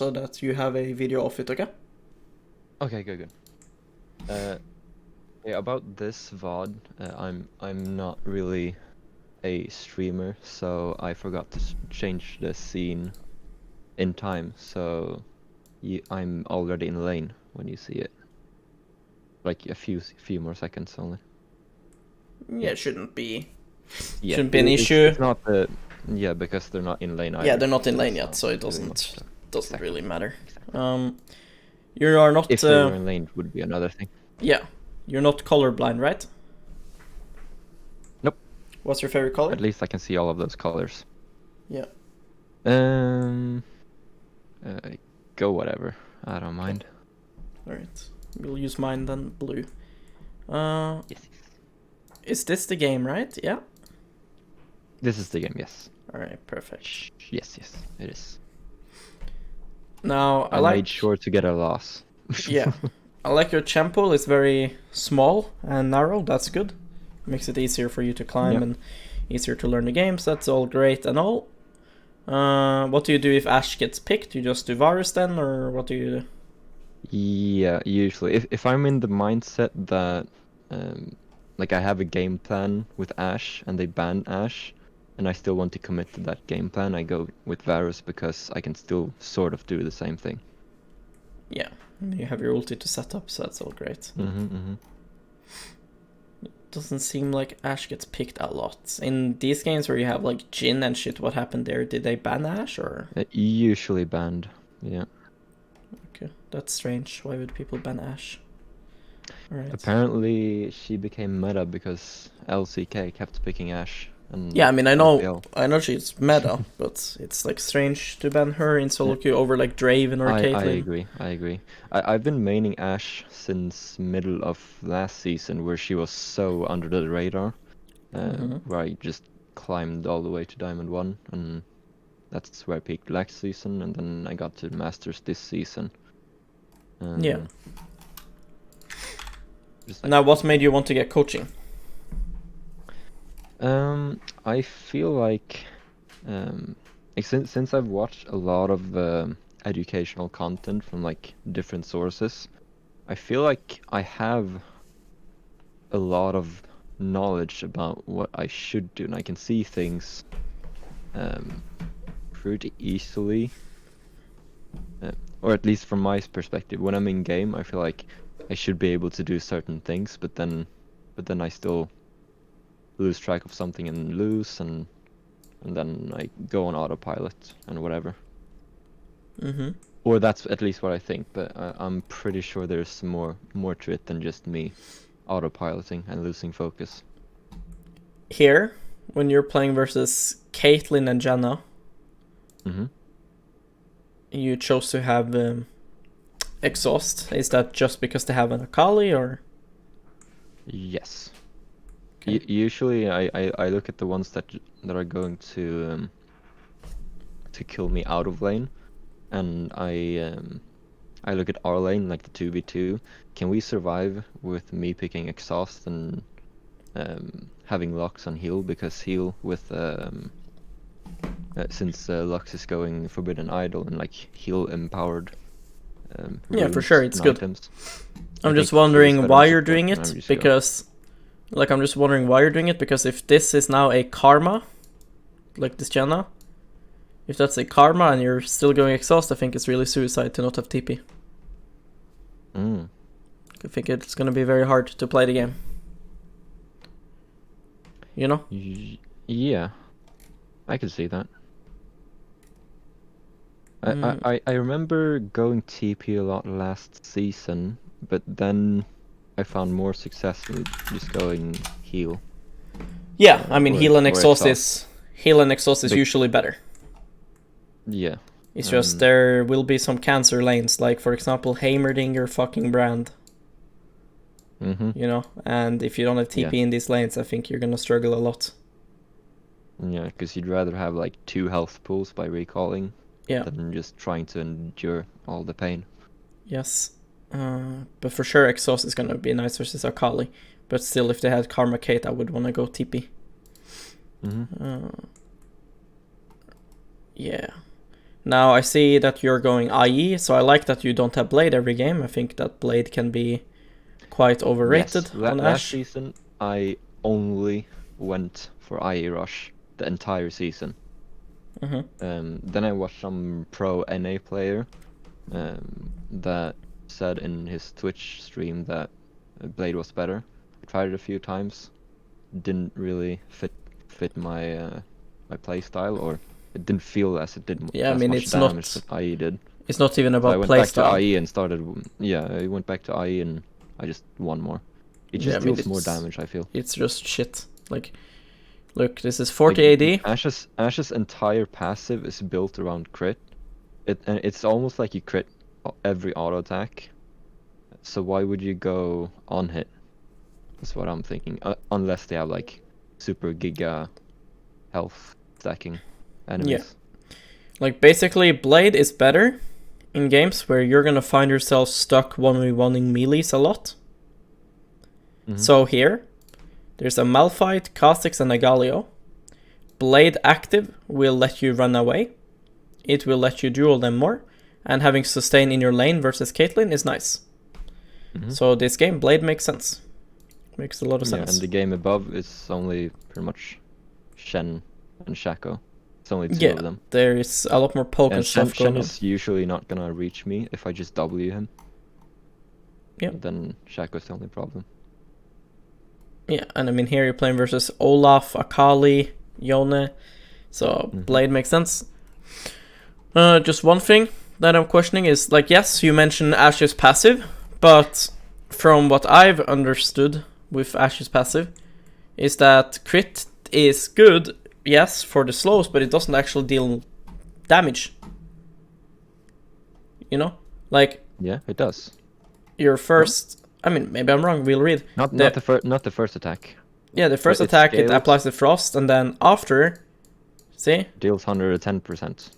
so that you have a video of it, okay? Okay, good. Yeah, about this VOD, I'm not really a streamer, so I forgot to change the scene in time, so I'm already in lane when you see it. Like a few more seconds only. Yeah, it shouldn't be Yeah, an issue. It's not the because they're not in lane either. Yeah, they're not in so lane it's yet, not so it really doesn't Exactly. really matter. Exactly. You are not. If they were in lane, it would be another thing. Yeah, you're not colorblind, right? Nope. What's your favorite color? At least I can see all of those colors. Yeah. Go whatever. I don't mind. Alright. We'll use mine then, blue. Yes. Is this the game, right? Yeah? This is the game, yes. Alright, perfect. Yes, it is. Now, I made sure to get a loss. Yeah. I like your champ pool. It's very small and narrow. That's good. Makes it easier for you to climb and easier to learn the games. That's all great and all. What do you do if Ashe gets picked? You just do Varus then, or what do you do? Yeah, usually. If I'm in the mindset that like I have a game plan with Ashe and they ban Ashe and I still want to commit to that game plan, I go with Varus because I can still sort of do the same thing. Yeah, you have your ulti to set up, so that's all great. It doesn't seem like Ashe gets picked a lot. In these games where you have like Jhin and shit, what happened there? Did they ban Ashe or? Usually banned, yeah. Okay, that's strange. Why would people ban Ashe? Right. Apparently she became meta because LCK kept picking Ashe. And yeah, I mean, I know she's meta, but it's like strange to ban her in solo queue over like Draven or Caitlyn. I agree. I've been maining Ashe since middle of last season, where she was so under the radar, where I just climbed all the way to Diamond 1, and that's where I peaked last season, and then I got to Masters this season. Yeah. Now, what made you want to get coaching? I feel like since I've watched a lot of educational content from like different sources, I feel like I have a lot of knowledge about what I should do, and I can see things pretty easily, or at least from my perspective. When I'm in game, I feel like I should be able to do certain things, but then I still lose track of something and lose, and then I go on autopilot and whatever. Or that's at least what I think, but I'm pretty sure there's more to it than just me autopiloting and losing focus. Here, when you're playing versus Caitlyn and Janna, you chose to have exhaust. Is that just because they have an Akali, or? Yes. Okay. Usually I look at the ones that are going to kill me out of lane, and I look at our lane, like the 2v2. Can we survive with me picking exhaust and having Lux on heal? Because heal with since Lux is going Forbidden Idol and like heal empowered. Yeah, for sure, it's good. Items. I'm just wondering why you're doing it, because I'm just wondering why you're doing it, because if this is now a karma, like this Janna, if that's a karma and you're still going exhaust, I think it's really suicide to not have TP. I think it's gonna be very hard to play the game. You know? Yeah, I can see that. I remember going TP a lot last season, but then I found more success with just going heal. Yeah, I mean, heal and exhaust is usually better. Yeah. It's just there will be some cancer lanes, like for example Heimerdinger fucking Brand. You know, and if you don't have TP in these lanes, I think you're gonna struggle a lot. Yeah, because you'd rather have like 2 health pools by recalling than just trying to endure all the pain. Yes. But for sure exhaust is gonna be nice versus Akali. But still, if they had Karma Kate, I would want to go TP. Yeah. Now I see that you're going IE, so I like that you don't have Blade every game. I think that Blade can be quite overrated Yes, on last Ashe. season I only went for IE Rush the entire season. Then I watched some pro NA player that said in his Twitch stream that Blade was better. I tried it a few times, didn't really fit my my play style, or it didn't feel as it did Yeah, I as mean, much it's damage not- that IE did. It's not even So I about went back to playstyle. IE and started. Yeah, I went back to IE and I just won more. It Yeah, just I mean, deals more it's- damage, I feel. It's just shit. Like, look, this is 40 AD. Ashe's entire passive is built around crit. And it's almost like you crit every auto attack. So why would you go on hit? That's what I'm thinking. Unless they have like super giga health stacking enemies. Like, basically, Blade is better in games where you're gonna find yourself stuck 1v1ing melees a lot. So here, there's a Malphite, Kha'Zix, and a Galio. Blade active will let you run away. It will let you duel them more. And having sustain in your lane versus Caitlyn is nice. So this game, Blade makes sense. Makes a lot of Yeah, sense. and the game above is only pretty much Shen and Shaco. It's only two Yeah, of them. there is a lot more poke and And stuff Shen going on. is usually not gonna reach me if I just W him. Yeah. Then Shaco's the only problem. Yeah, and I mean here you're playing versus Olaf, Akali, Yone, so Blade makes sense. Just one thing that I'm questioning is, like, yes, you mentioned Ashe's passive, but from what I've understood with Ashe's passive, is that crit is good, yes, for the slows, but it doesn't actually deal damage. You know? Like, Yeah, it does. your first... I mean, maybe I'm wrong, we'll read. Not the first attack. Yeah, the first But it's attack, it scaled. applies the frost, and then after... See? Deals 110%.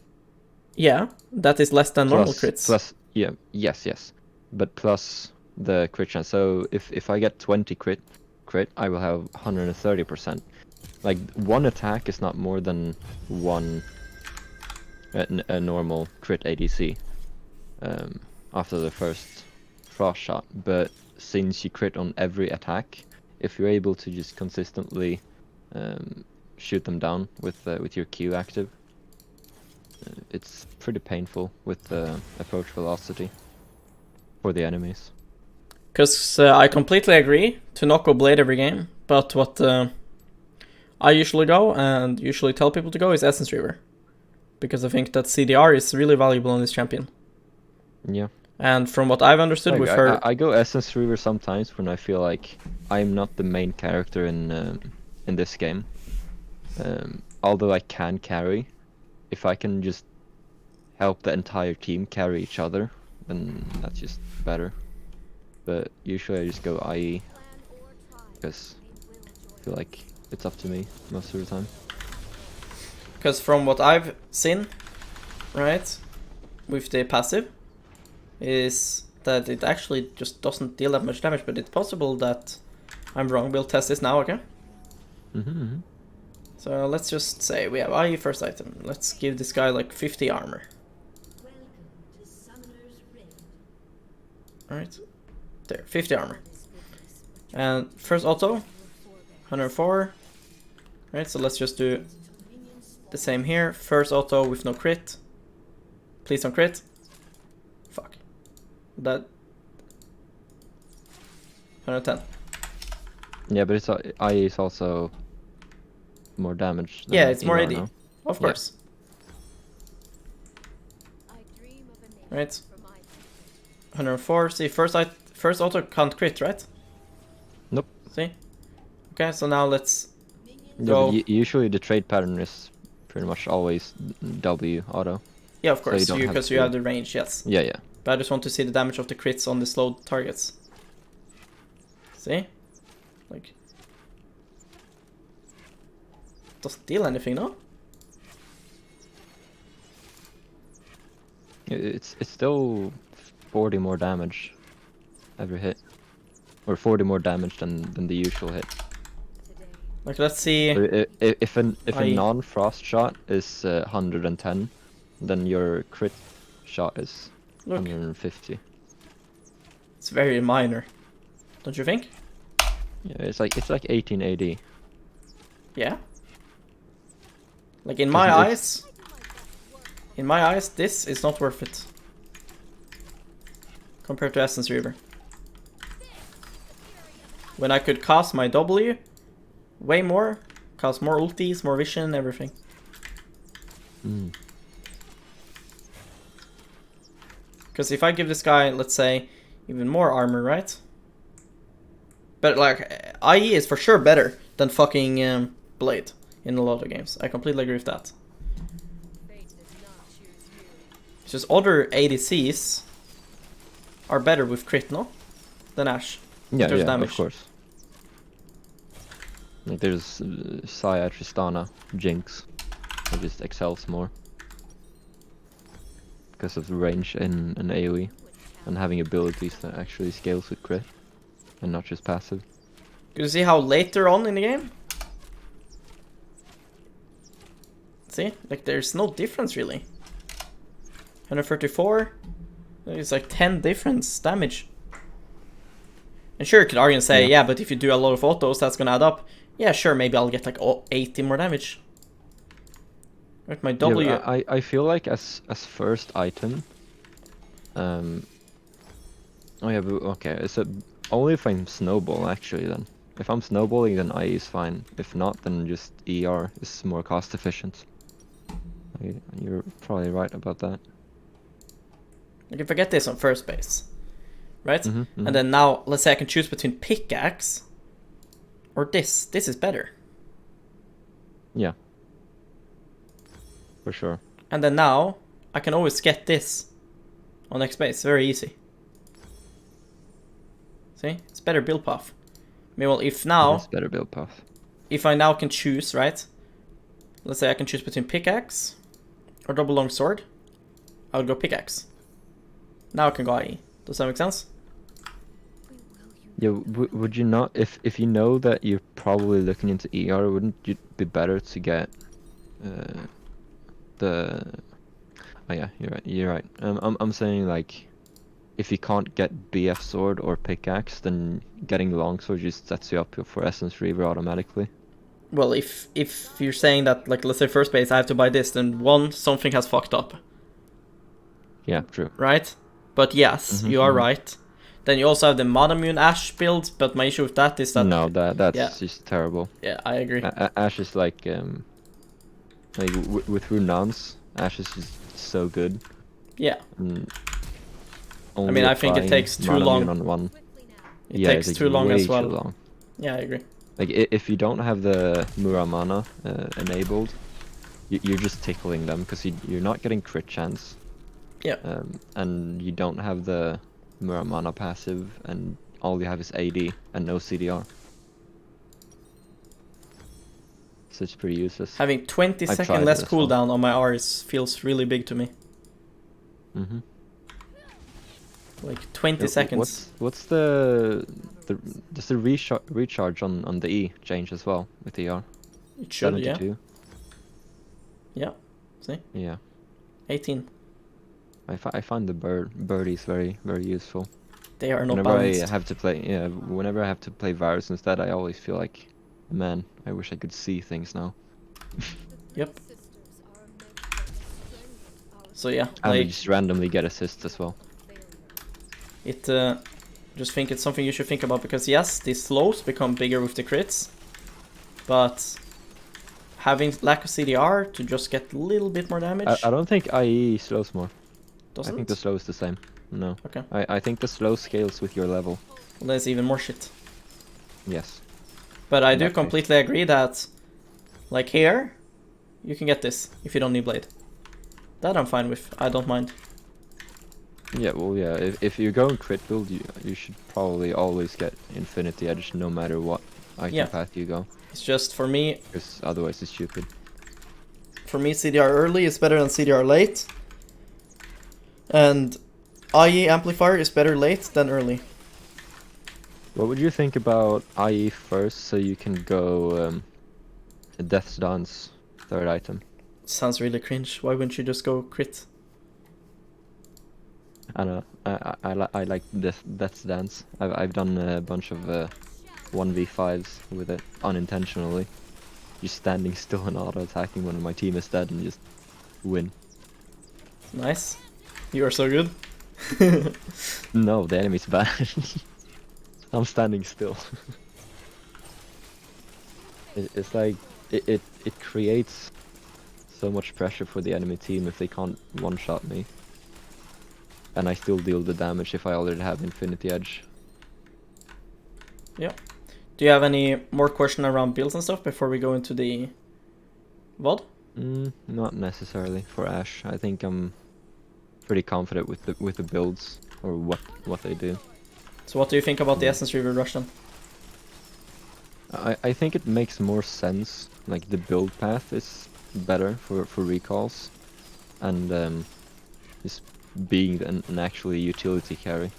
Yeah, that is less than normal crits. Plus, yeah, yes. But plus the crit chance. So if I get 20 crit, I will have 130%. Like, one attack is not more than one a normal crit ADC after the first frost shot. But since you crit on every attack, if you're able to just consistently shoot them down with your Q active, it's pretty painful with the approach velocity for the enemies. Because I completely agree to not go Blade every game, but what I usually go and usually tell people to go is Essence Reaver. Because I think that CDR is really valuable on this champion. Yeah. And from what I've understood, we've heard... I go Essence Reaver sometimes when I feel like I'm not the main character in this game. Although I can carry, if I can just help the entire team carry each other, then that's just better. But usually I just go IE because I feel like it's up to me most of the time. Because from what I've seen, right, with the passive, is that it actually just doesn't deal that much damage, but it's possible that I'm wrong. We'll test this now, okay? So let's just say we have IE first item. Let's give this guy like 50 armor. Alright. There, 50 armor. And first auto, 104. Right, so let's just do the same here. First auto with no crit. Please don't crit. Fuck. That... 110. Yeah, but it's IE is also more damage. Than Yeah, it's more ER AD. now. Of Yeah. course. Right. 104. See, first auto can't crit, right? Nope. See? Okay, so now let's Yeah, go. but usually the trade pattern is pretty much always W auto. Yeah, of so course, you don't have because to- you have the range, yes. Yeah. But I just want to see the damage of the crits on the slow targets. See? Like... Doesn't deal anything, no? It's still 40 more damage every hit, or 40 more damage than the usual hit. Like, let's see... So if a IE. non-frost shot is 110, then your crit shot is Look, 150. it's very minor. Don't you think? Yeah, it's like 1880. Yeah. Like in my It's- eyes, this is not worth it. Compared to Essence Reaver. When I could cast my W way more, cast more ultis, more vision, everything. Mm. Because if I give this guy, let's say, even more armor, right? But like, IE is for sure better than fucking Blade in a lot of games. I completely agree with that. It's just other ADCs are better with crit, no? Than Ashe. Yeah, There's yeah, damage. of course. Like there's Saya, Tristana, Jinx, who just excels more because of the range in an AoE and having abilities that actually scales with crit and not just passive. You see how later on in the game? See? Like there's no difference really. 134. It's like 10 difference damage. And sure, you could argue and say, yeah, but if you do a lot of autos, that's gonna add up. Yeah, sure, maybe I'll get like 80 more damage. With my W. Yeah, I feel like as first item. Oh yeah, but okay. So only if I'm snowball actually then. If I'm snowballing, then IE is fine. If not, then just ER is more cost efficient. You're probably right about that. Like if I get this on first base, right? Mm-hmm. And then now, let's say I can choose between pickaxe or this. This is better. Yeah. For sure. And then now, I can always get this on next base. Very easy. See? It's better build path. I mean, well, if now... It's better build path. If I now can choose, right? Let's say I can choose between pickaxe or double long sword. I would go pickaxe. Now I can go IE. Does that make sense? Yeah, would you not, if you know that you're probably looking into ER, wouldn't it be better to get the... Oh yeah, you're right. I'm saying like, if you can't get BF sword or pickaxe, then getting longsword just sets you up for Essence Reaver automatically. Well, if you're saying that, like, let's say first base, I have to buy this, then one, something has fucked up. Yeah, true. Right? But yes, you are right. Then you also have the Monomune Ashe build, but my issue with that is that... No, that's just terrible. Yeah, I agree. Ashe is like with Runans, Ashe is just so good. Yeah. I mean, I think it takes too long. On one. It takes too long as well. Too long. Yeah, I agree. Like if you don't have the Muramana enabled, you're just tickling them because you're not getting crit chance. Yeah. And you don't have the Muramana passive, and all you have is AD and no CDR. So it's pretty useless. Having 20-second less cooldown on my R's feels really big to me. Mm-hmm. Like 20 seconds. What's does the recharge on the E change as well with the R? It should, 72? Yeah. See? Yeah. 18. I find the birdies very useful. They are not whenever balanced. I have to play, whenever I have to play Varus instead, I always feel like, man, I wish I could see things now. Yep. So yeah, And like, we just randomly get assists as well. it just think it's something you should think about, because yes, these slows become bigger with the crits, but having lack of CDR to just get a little bit more damage. I don't think IE slows more. Doesn't I think the slow is the same. No. Okay. I think the slow scales with your level. Well, there's even more shit. Yes. But I In do that case. completely agree that, like here, you can get this if you don't need Blade. That I'm fine with. I don't mind. Yeah, well, yeah. If you're going crit build, you should probably always get Infinity Edge no matter what item path you go. It's just for me. Because otherwise it's stupid. For me, CDR early is better than CDR late. And IE amplifier is better late than early. What would you think about IE first, so you can go Death's Dance third item? Sounds really cringe. Why wouldn't you just go crit? I don't know. I like this that stance. I've done a bunch of 1v5s with it unintentionally. Just standing still and auto attacking when my team is dead and just win. Nice. You are so good. No, the enemy's bad. I'm standing still. It's like it creates so much pressure for the enemy team if they can't one-shot me. And I still deal the damage if I already have Infinity Edge. Yeah. Do you have any more question around builds and stuff before we go into the VOD? Not necessarily for Ashe. I think I'm pretty confident with the builds or what they do. So what do you think about the Essence Reaver Rush then? I think it makes more sense. Like the build path is better for recalls, and just being an actually utility carry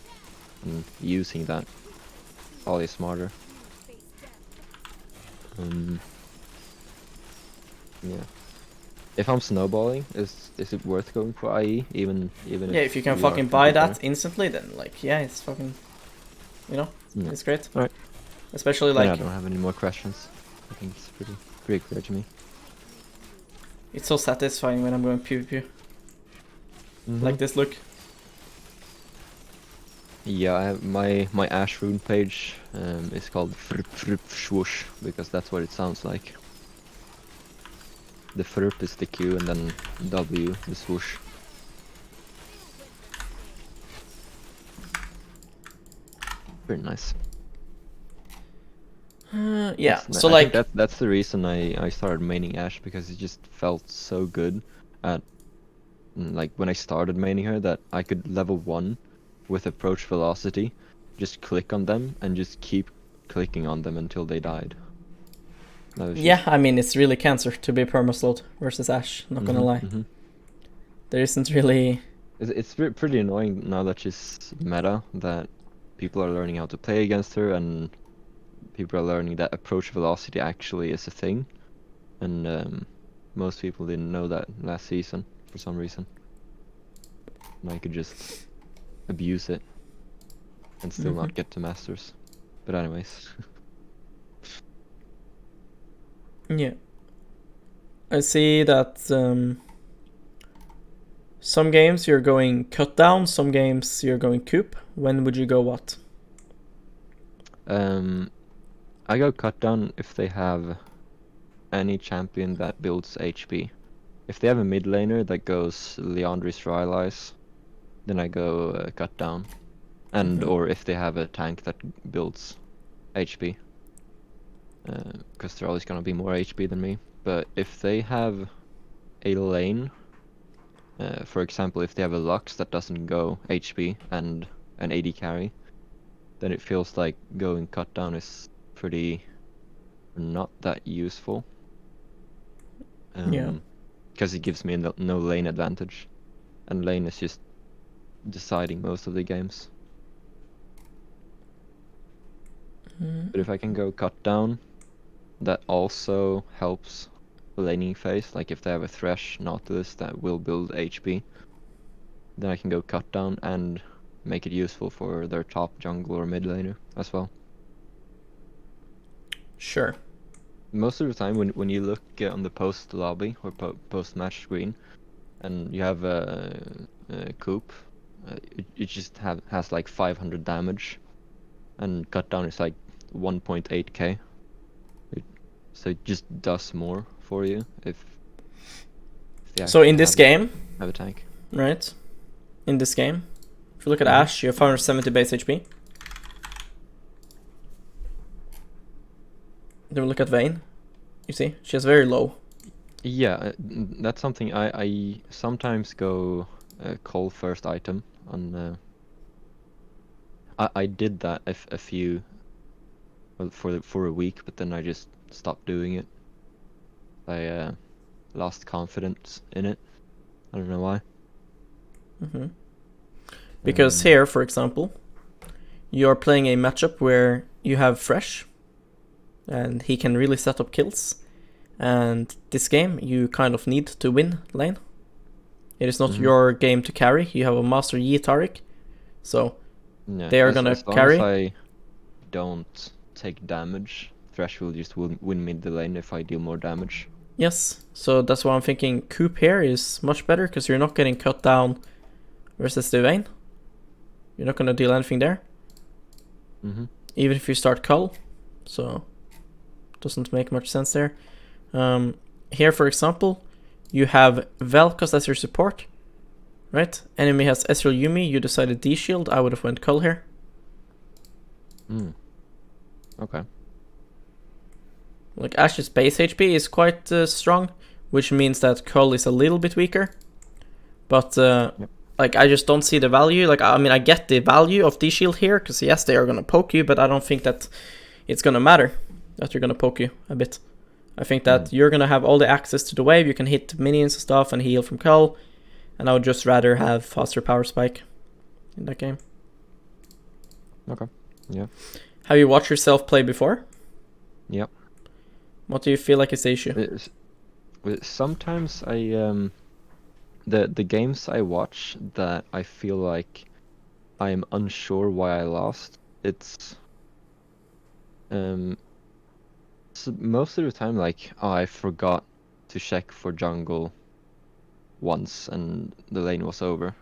and using that probably smarter. Yeah. If I'm snowballing, is it worth going for IE even Yeah, if you can we fucking are buy completely that instantly, then like yeah, it's fucking, you know, Yeah. it's great. Alright. Especially Then like I don't have any more questions. I think it's pretty clear to me. it's so satisfying when I'm going pew pew. Like this look. Yeah, I have my Ashe rune page is called Frp Frp Swoosh because that's what it sounds like. The Frp is the Q and then W the swoosh. Very nice. Yeah. That's So I like think that's the reason I started maining Ashe, because it just felt so good at like when I started maining her that I could level 1 with approach velocity, just click on them and just keep clicking on them until they died. That was yeah, I mean it's really cancer to be permaslowed versus Ashe, not gonna lie. There isn't really It's pretty annoying now that she's meta, that people are learning how to play against her and people are learning that approach velocity actually is a thing. And most people didn't know that last season for some reason. And I could just abuse it and still not get to masters. But anyways. yeah. I see that some games you're going cut down, some games you're going coop. When would you go what? I go cut down if they have any champion that builds HP. If they have a mid laner that goes Liandry's Rylai's, then I go cut down. And or if they have a tank that builds HP. Because they're always gonna be more HP than me. But if they have a lane, for example, if they have a Lux that doesn't go HP and an AD carry, then it feels like going cut down is pretty not that useful. Yeah. Because it gives me no lane advantage, and lane is just deciding most of the games. But if I can go cut down, that also helps the laning phase. Like if they have a Thresh Nautilus that will build HP, then I can go cut down and make it useful for their top jungle or mid laner as well. Sure. Most of the time when you look on the post lobby or post match screen and you have a Coop, it just has like 500 damage, and cut down is like 1.8k. So it just does more for you if they So in actually this game, have a tank. right? In this game, if you look at Ashe, you have 570 base HP. Then we look at Vayne. You see, she has very low. Yeah, that's something I sometimes go call first item on. I did that a few, well, for a week, but then I just stopped doing it. I lost confidence in it. I don't know why. Because here, for example, you're playing a matchup where you have Fresh, and he can really set up kills. And this game, you kind of need to win lane. It is not Mhm. your game to carry. You have a Master Yi Taric, so Yeah, they are gonna as long carry. as I don't take damage, Thresh will just win mid the lane if I deal more damage. Yes, so that's why I'm thinking Coop here is much better, because you're not getting cut down versus the Vayne. You're not gonna deal anything there, Mm-hmm. even if you start Cull, so doesn't make much sense there. Here, for example, you have Vel'Koz as your support, right? Enemy has Ezreal Yuumi, you decided D-Shield, I would have went Cull here. Okay. Like, Ashe's base HP is quite strong, which means that Cull is a little bit weaker. But, like, I just don't see the value. Like, I mean, I get the value of D-Shield here, because yes, they are going to poke you, but I don't think that it's going to matter that they're going to poke you a bit. I think that you're going to have all the access to the wave, you can hit minions and stuff and heal from Cull, and I would just rather have faster power spike in that game. Okay. Yeah. Have you watched yourself play before? Yep. What do you feel like is the issue? Sometimes I the games I watch that I feel like I am unsure why I lost. It's so most of the time like, oh, I forgot to check for jungle once and the lane was over.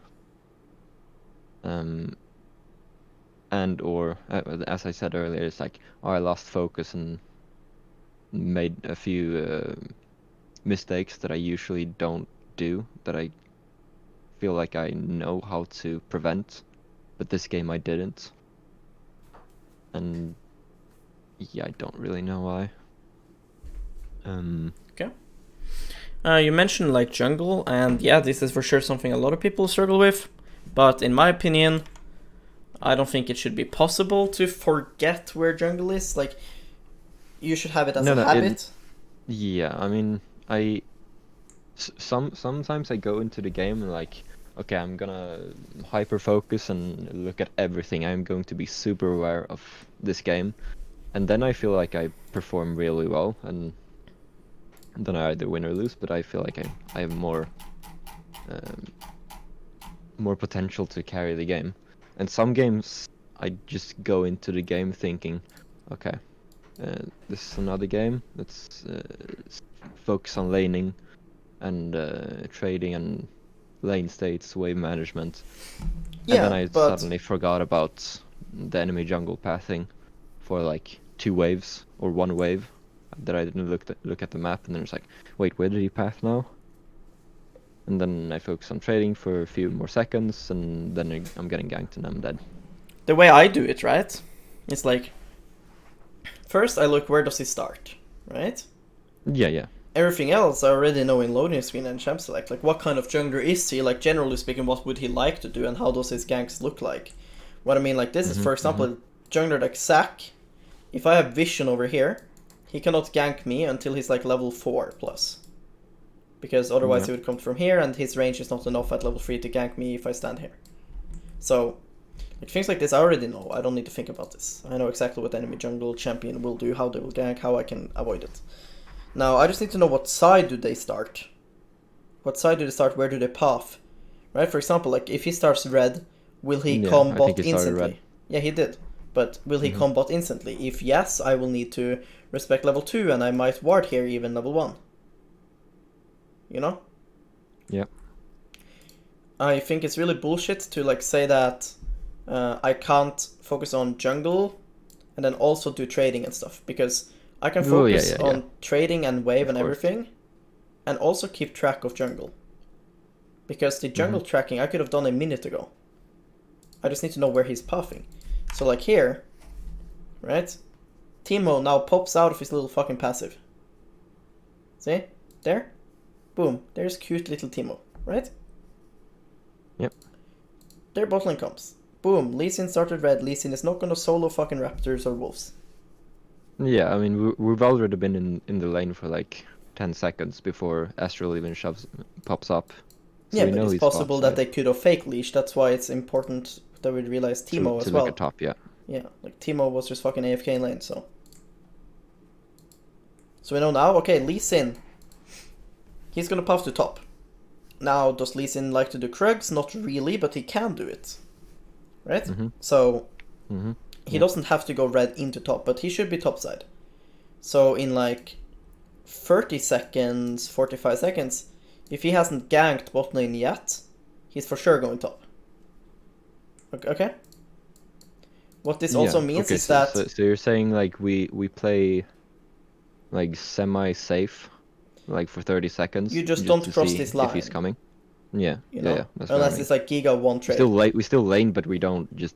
And or as I said earlier, it's like, oh, I lost focus and made a few mistakes that I usually don't do, that I feel like I know how to prevent, but this game I didn't. And yeah, I don't really know why. Okay. You mentioned like jungle, and yeah, this is for sure something a lot of people struggle with. But in my opinion, I don't think it should be possible to forget where jungle is. Like, you should have it as a habit. Yeah, I mean, sometimes I go into the game and like, okay, I'm gonna hyper focus and look at everything. I'm going to be super aware of this game, and then I feel like I perform really well, and then I either win or lose. But I feel like I have more potential to carry the game. And some games I just go into the game thinking, okay, this is another game. Let's focus on laning and trading and lane states, wave management. Yeah, and then I but suddenly forgot about the enemy jungle pathing for like 2 waves or 1 wave that I didn't look at the map, and then it's like, wait, where did he path now? And then I focus on trading for a few more seconds, and then I'm getting ganked and I'm dead. the way I do it, right? It's like, first I look where does he start, right? Yeah. Everything else I already know in loading screen and champ select. Like, what kind of jungler is he? Like, generally speaking, what would he like to do, and how does his ganks look like? What I mean, like, this is, for example, jungler like Zac. If I have vision over here, he cannot gank me until he's like level 4 plus. Because otherwise he would come from here, and his range is not enough at level 3 to gank me if I stand here. So, like, things like this I already know. I don't need to think about this. I know exactly what enemy jungle champion will do, how they will gank, how I can avoid it. Now, I just need to know what side do they start. What side do they start, where do they path? Right, for example, like, if he starts red, will he come bot instantly? Red. Yeah, he did. But will he come bot instantly? If yes, I will need to respect level 2, and I might ward here even level 1. You know? Yeah. I think it's really bullshit to like say that I can't focus on jungle and then also do trading and stuff, because I can focus on trading and wave and everything, and also keep track of jungle. Because the jungle tracking I could have done a minute ago. I just need to know where he's pathing. So like here, right? Teemo now pops out of his little fucking passive. See? There? Boom. There's cute little Teemo, right? Yep. There bot lane comes. Boom. Lee Sin started red. Lee Sin is not gonna solo fucking raptors or wolves. Yeah, I mean, we've already been in the lane for like 10 seconds before Astral even pops up. So yeah, but it's possible that they could have fake leash. That's why it's important that we realize Teemo as well. To look at top, yeah. Yeah, like Teemo was just fucking AFK in lane, so. So we know now, okay, Lee Sin, he's gonna path to top. Now, does Lee Sin like to do Krugs? Not really, but he can do it. Right? So, he doesn't have to go red into top, but he should be topside. So in like 30 seconds, 45 seconds, if he hasn't ganked bot lane yet, he's for sure going top. Okay? What this also means is that... So you're saying like we play like semi-safe, like for 30 seconds? You just don't cross this line. If he's coming? Yeah, you know? yeah. That's Unless it's like Giga one trade. We still lane, but we don't just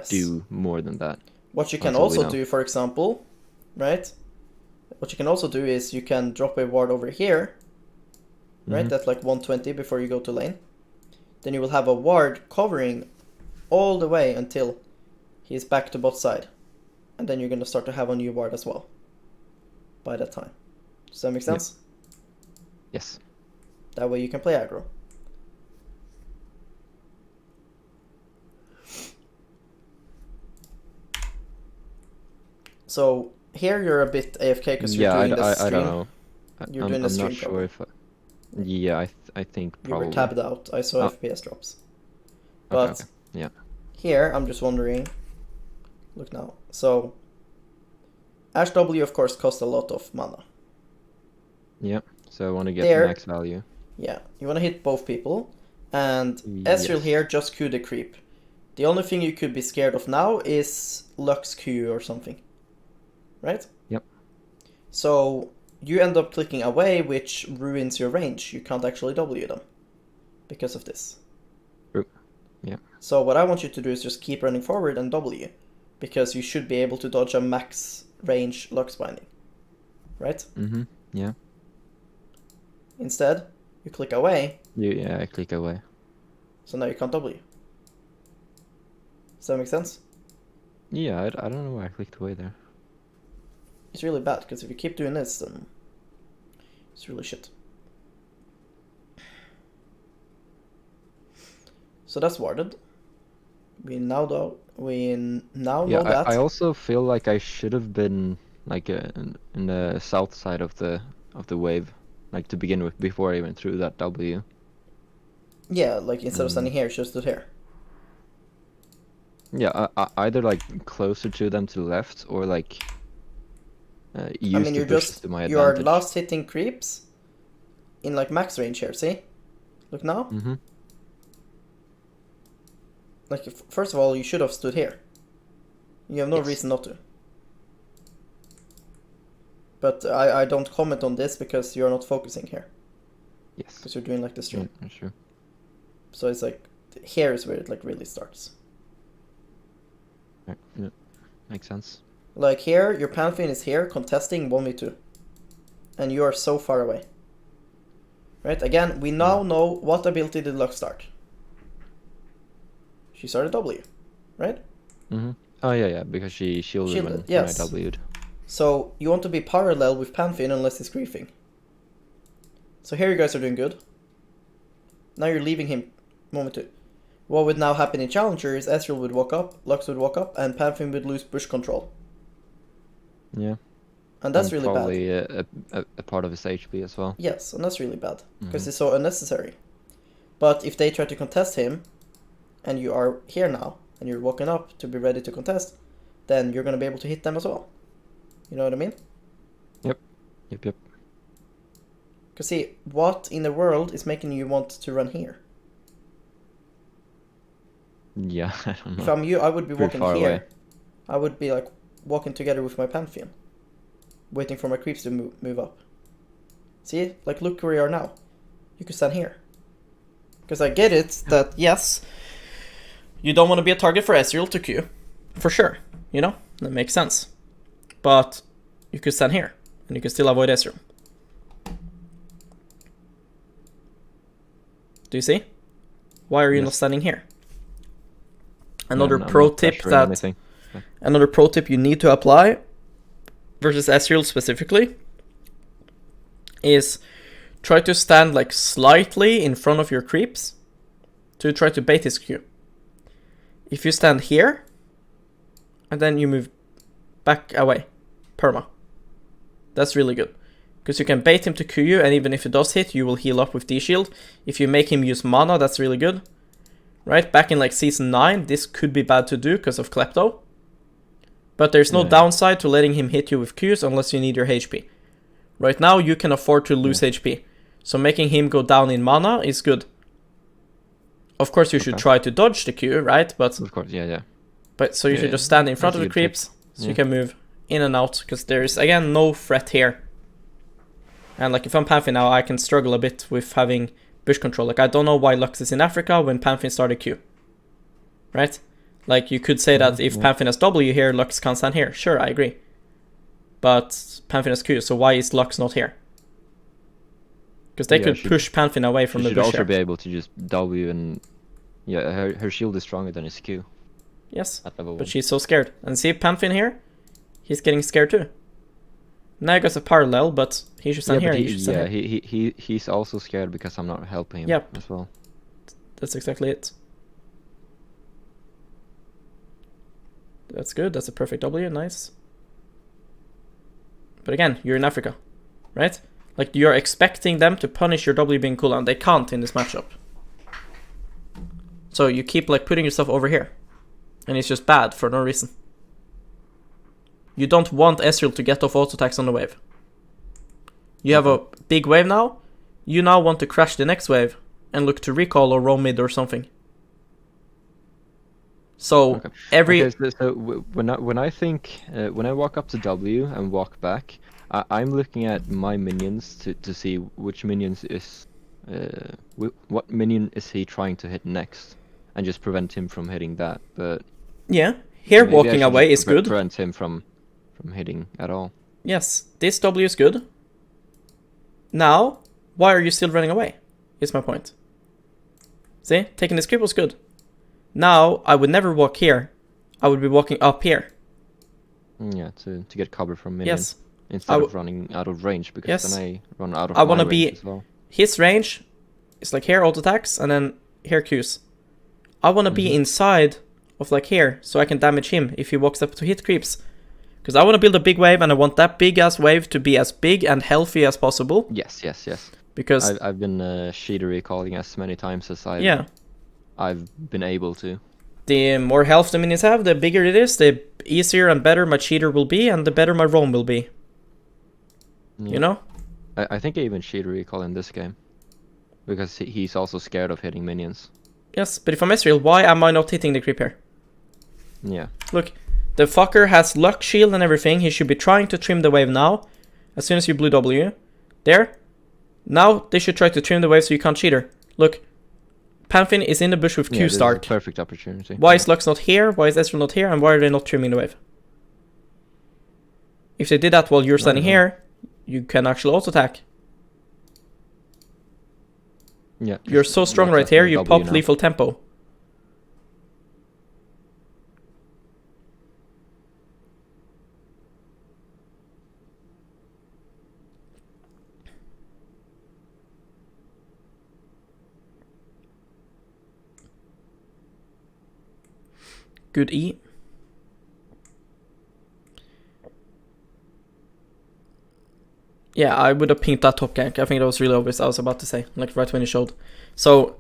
do more than that. What you can also do, for example, right? What you can also do is you can drop a ward over here, right? That's like 120 before you go to lane. Then you will have a ward covering all the way until he's back to bot side. And then you're going to start to have a new ward as well by that time. Does that make sense? Yes. That way you can play aggro. So here you're a bit AFK because you're doing the stream. I don't know. You're doing the stream. I'm not sure if. I think probably. You were tabbed out. I saw FPS drops. But okay. Yeah. Here I'm just wondering. Look now. So Ashe W of course costs a lot of mana. Yeah. So I want to get the max value. Yeah. You want to hit both people, and Ezreal here just Q the creep. The only thing you could be scared of now is Lux Q or something. Right? Yep. So you end up clicking away, which ruins your range. You can't actually W them because of this. True. Yeah. So what I want you to do is just keep running forward and W, because you should be able to dodge a max range Lux binding. Right? Yeah. Instead, you click away. I click away. So now you can't W. Does that make sense? Yeah, I don't know why I clicked away there. It's really bad, because if you keep doing this, then it's really shit. So that's warded. We now know that. I also feel like I should have been like in the south side of the wave, like to begin with, before I even threw that W. Yeah, like instead of standing here, you should have stood here. Yeah, either like closer to them to the left, or like use the push to my advantage. You are last hitting creeps in like max range here, see? Look now. Like, first of all, you should have stood here. You have no reason not to. But I don't comment on this because you're not focusing here. Yes. Because you're doing like the stream. Yeah, sure. So it's like, here is where it like really starts. Right. Yeah. Makes sense. Like here, your Pantheon is here contesting 1v2. And you are so far away. Right? Again, we now know what ability did Lux start. She started W, right? Oh yeah, because she shielded when I W'd. So you want to be parallel with Pantheon unless he's griefing. So here you guys are doing good. Now you're leaving him moment 2. What would now happen in Challenger is Ezreal would walk up, Lux would walk up, and Pantheon would lose bush control. Yeah. And that's really probably bad. A part of his HP as well. Yes, and that's really bad. Because it's so unnecessary. But if they try to contest him, and you are here now, and you're walking up to be ready to contest, then you're going to be able to hit them as well. You know what I mean? Yep. Because see, what in the world is making you want to run here? Yeah, I don't know. If I'm you, I would be walking here. Away. I would be like walking together with my Pantheon. Waiting for my creeps to move up. See? Like, look where you are now. You could stand here. Because I get it that, yes, you don't want to be a target for Ezreal to Q. For sure. You know? That makes sense. But you could stand here. And you can still avoid Ezreal. Do you see? Why are you not standing here? Another pro tip another pro tip you need to apply versus Ezreal specifically is try to stand like slightly in front of your creeps to try to bait his Q. If you stand here and then you move back away, perma. That's really good. Because you can bait him to Q, and even if he does hit, you will heal up with D-Shield. If you make him use mana, that's really good. Right? Back in like Season 9, this could be bad to do because of Klepto. But there's no downside to letting him hit you with Qs unless you need your HP. Right now, you can afford to lose HP. So making him go down in mana is good. Of course, you should try to dodge the Q, right? But of course, yeah. But so you should just stand in front of the creeps, so you can move in and out, because there is, again, no threat here. And like if I'm Pantheon now, I can struggle a bit with having bush control. Like I don't know why Lux is in Africa when Pantheon started Q. Right? Like you could say that if Pantheon has W here, Lux can't stand here. Sure, I agree. But Pantheon has Q, so why is Lux not here? Because they could push Pantheon away from the bush. She should also be able to just W and... Yeah, her shield is stronger than his Q. Yes, at level but 1. she's so scared. And see Pantheon here? He's getting scared too. Naga's a parallel, but he should stand here. He's also scared because I'm not helping him as well. That's exactly it. That's good. That's a perfect W. Nice. But again, you're in Africa, right? Like you're expecting them to punish your W being cooldown. They can't in this matchup. So you keep like putting yourself over here, and it's just bad for no reason. You don't want Ezreal to get off auto attacks on the wave. You have a big wave now. You now want to crash the next wave and look to recall or roam mid or something. So so when I think when I walk up to W and walk back, I'm looking at my minions to see which minions is what minion is he trying to hit next, and just prevent him from hitting that. But yeah, here walking away is good. Prevent him from hitting at all. Yes, this W is good. Now, why are you still running away? Is my point. See, taking this creep was good. Now, I would never walk here. I would be walking up here. Yeah, to get cover from minion. Yes. Instead of running out of range, because then I run out of my range as well. His range is like here auto attacks and then here Qs. I want to be inside of like here so I can damage him if he walks up to hit creeps. Because I want to build a big wave and I want that big ass wave to be as big and healthy as possible. Yes. Because I've been Sheeta recalling as many times as I've been able to. The more health the minions have, the bigger it is, the easier and better my cheater will be, and the better my roam will be. Yeah. You know? I think I even Sheeta recall in this game. Because he's also scared of hitting minions. Yes, but if I'm Ezreal, why am I not hitting the creep here? Yeah. Look, the fucker has luck shield and everything. He should be trying to trim the wave now. As soon as you blue W. There. Now they should try to trim the wave so you can't cheater. Look. Pantheon is in the bush with Q start. This is a perfect opportunity. Why is Lux not here? Why is Ezreal not here? And why are they not trimming the wave? If they did that while you're standing here, you can actually auto attack. Yeah. You're so strong right here, you pop lethal tempo. Good E. Yeah, I would have pinked that top gank. I think that was really obvious. I was about to say, like right when you showed. So,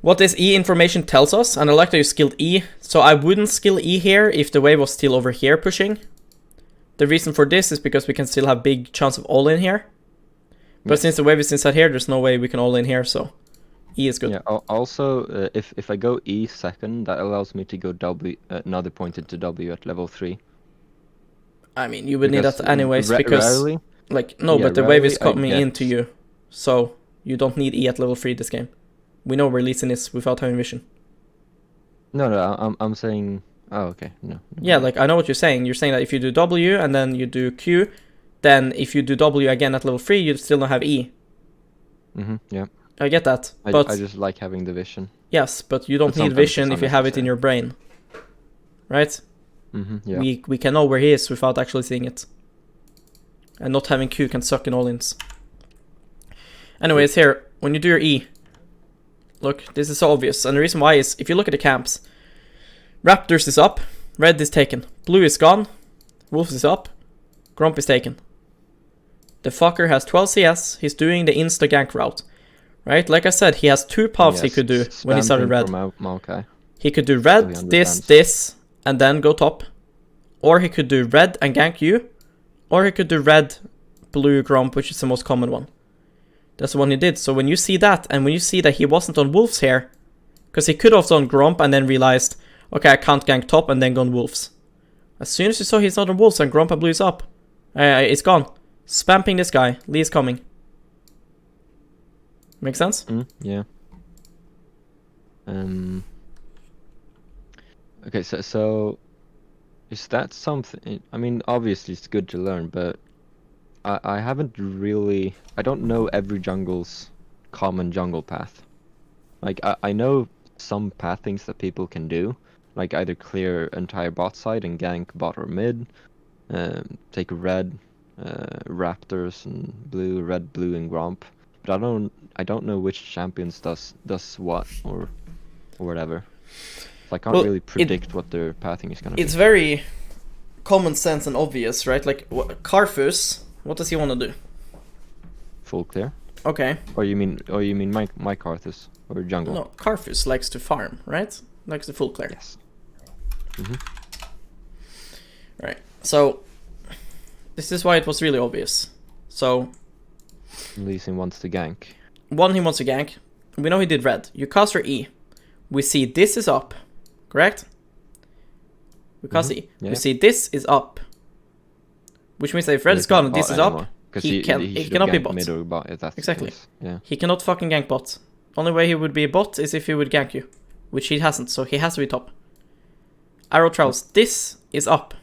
what this E information tells us, and I like that you skilled E. So I wouldn't skill E here if the wave was still over here pushing. The reason for this is because we can still have big chance of all in here. But since the wave is inside here, there's no way we can all in here, so E is good. Yeah, also, if I go E second, that allows me to go W, another point into W at level 3. I mean, you would need that anyways, because... Rarely, like, no, but the wave is coming into you, so you don't need E at level 3 this game. We know where Lee Sin is without having vision. No, I'm saying... Oh, okay, no. Yeah, like, I know what you're saying. You're saying that if you do W and then you do Q, then if you do W again at level 3, you still don't have E. Yeah. I get that, but... I just like having the vision. Yes, but you don't need vision if you have it in your brain. Right? Yeah. We can know where he is without actually seeing it. And not having Q can suck in all-ins. Anyways, here, when you do your E, look, this is so obvious. And the reason why is, if you look at the camps, Raptors is up, Red is taken, Blue is gone, Wolf is up, Grump is taken. The fucker has 12 CS. He's doing the insta gank route, right? Like I said, he has 2 paths he could do when he started red. Maokai. He could do red, So he this, understands. this, and then go top. Or he could do red and gank you. Or he could do red, blue, Gromp, which is the most common one. That's the one he did. So when you see that, and when you see that he wasn't on Wolves here, because he could have done Gromp and then realized, okay, I can't gank top and then gone Wolves. As soon as you saw he's not on Wolves and Gromp and blue is up, it's gone. Spamping this guy. Lee is coming. Make sense? Yeah. Okay, so is that something? I mean, obviously it's good to learn, but I haven't really. I don't know every jungle's common jungle path. Like I know some path things that people can do, like either clear entire bot side and gank bot or mid, take red, Raptors and blue, red, blue, and Gromp. But I don't know which champions does what or whatever. So I can't Well, really predict what their pathing is gonna It's be. very common sense and obvious, right? Like, Karfus, what does he want to do? Full clear. Okay. Or you mean Mike Arthurs or jungle? No, Karfus likes to farm, right? Likes to full clear. Yes. Right. So, this is why it was really obvious. So, Lee Sin wants to gank. one, he wants to gank. We know he did red. You cast your E. We see this is up. Correct? We cast E. Yeah. We see this is up. Which means that if red is gone and this is up, because he should cannot be gank bot. mid or bot if that's the Exactly. case. Yeah. he cannot fucking gank bot. Only way he would be a bot is if he would gank you. Which he hasn't, so he has to be top. Arrow travels. This is up.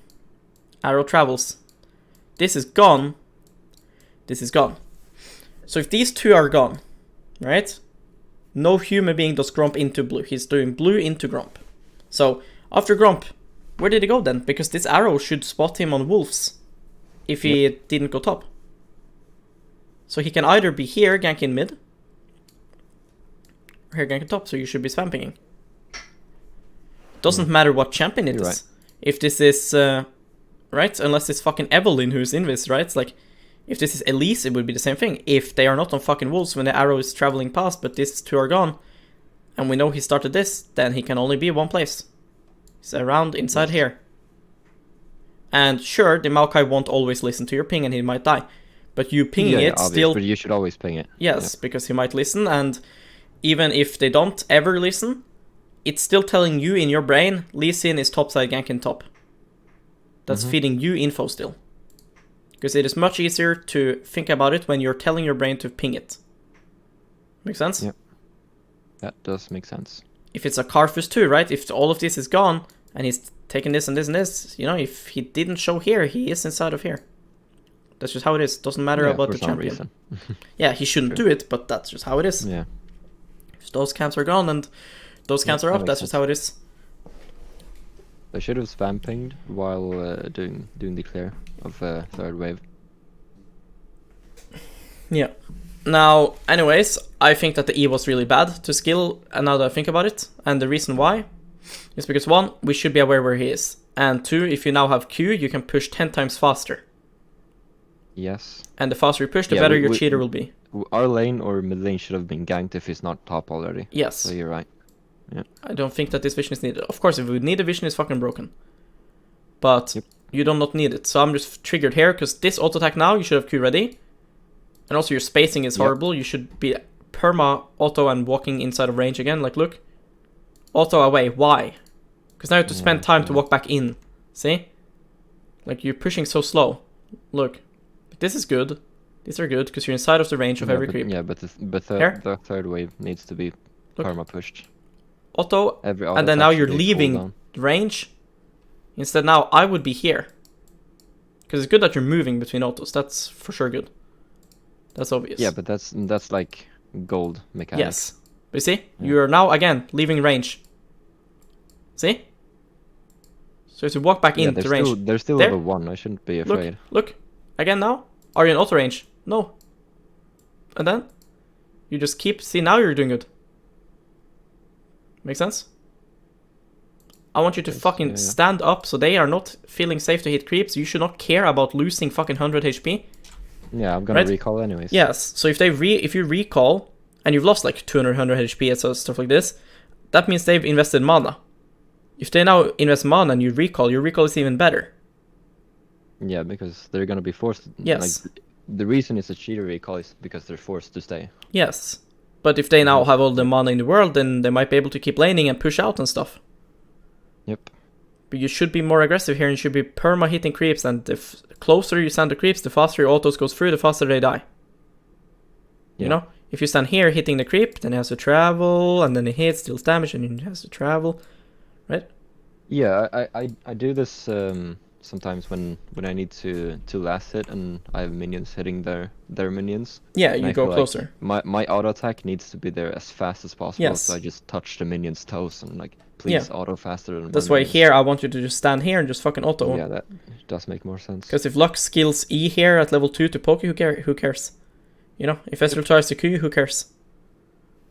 Arrow travels. This is gone. This is gone. So if these two are gone, right? No human being does Gromp into blue. He's doing blue into Gromp. So after Gromp, where did he go then? Because this arrow should spot him on Wolves if he didn't go top. So he can either be here ganking mid, or here ganking top. So you should be swamping. Doesn't matter what champion it You're is. right. If this is right, unless it's fucking Evelyn who's in this, right? It's like, if this is Elise, it would be the same thing. If they are not on fucking Wolves when the arrow is traveling past, but these two are gone, and we know he started this, then he can only be one place. He's around inside here. And sure, the Maokai won't always listen to your ping and he might die. But you pinging it obvious, still... But you should always ping it. Yes, because he might listen, and even if they don't ever listen, it's still telling you in your brain, Lee Sin is topside ganking top. That's feeding you info still. Because it is much easier to think about it when you're telling your brain to ping it. Make sense? Yep. That does make sense. If it's a Karfus too, right? If all of this is gone, and he's taking this and this and this, you know, if he didn't show here, he is inside of here. That's just how it is. Doesn't matter about for the some champion. reason. Yeah, he shouldn't do it, but that's just how it is. Yeah. If those camps are gone and those camps are that up, makes that's just how it is. They should have spam pinged while doing the clear of third wave. Yeah. Now, anyways, I think that the E was really bad to skill, and now that I think about it, and the reason why is because 1, we should be aware where he is, and 2, if you now have Q, you can push 10 times faster. Yes. And the faster you push, the Yeah, better we- your we- cheater will be. Our lane or mid lane should have been ganked if he's not top already. Yes. So you're right. I don't think that this vision is needed. Of course, if we would need a vision, it's fucking broken. But Yep. you do not need it. So I'm just triggered here, because this auto attack now, you should have Q ready. And also your spacing is Yep. horrible. You should be perma auto and walking inside of range again. Like, look. Auto away. Why? Because now you have to spend time to walk back in. See? Like, you're pushing so slow. Look. This is good. These are good, because you're inside of the range of every but, creep. Yeah, but Here? the third wave needs to be Look. perma pushed. Auto, Every and then now you're actually leaving cooldown. the range. Instead now, I would be here. Because it's good that you're moving between autos. That's for sure good. That's obvious. Yeah, but that's like gold mechanics. Yes. But you see? You are now, again, leaving range. See? So you have to walk back Yeah, into range. they're still There. level 1. I shouldn't be Look, afraid. look. Again now. Are you in auto range? No. And then? You just keep... See, now you're doing good. Make sense? I want you to Yes, fucking yeah. stand up so they are not feeling safe to hit creeps. You should not care about losing fucking 100 HP. Yeah, I'm gonna Right? recall anyways. Yes. So if you recall and you've lost like 200, 100 HP and so stuff like this, that means they've invested mana. If they now invest mana and you recall, your recall is even better. Yeah, because they're gonna be forced. Yes. Like, the reason it's a cheater recall is because they're forced to stay. Yes. But if they now have all the mana in the world, then they might be able to keep laning and push out and stuff. Yep. But you should be more aggressive here and you should be perma hitting creeps, and the closer you stand the creeps, the faster your autos goes through, the faster they die. Yeah. You know? If you stand here hitting the creep, then he has to travel, and then he hits, deals damage, and he has to travel. Right? Yeah, I do this sometimes when I need to last hit and I have minions hitting their minions. Yeah, And you I go feel closer. Like my auto attack needs to be there as fast as possible. Yes. So I just touch the minion's toes and like, please auto faster than That's my why minions. here I want you to just stand here and just fucking auto. Yeah, that does make more sense. Because if Lux skills E here at level 2 to poke you, who cares? You know, if Ezreal tries to Q you, who cares?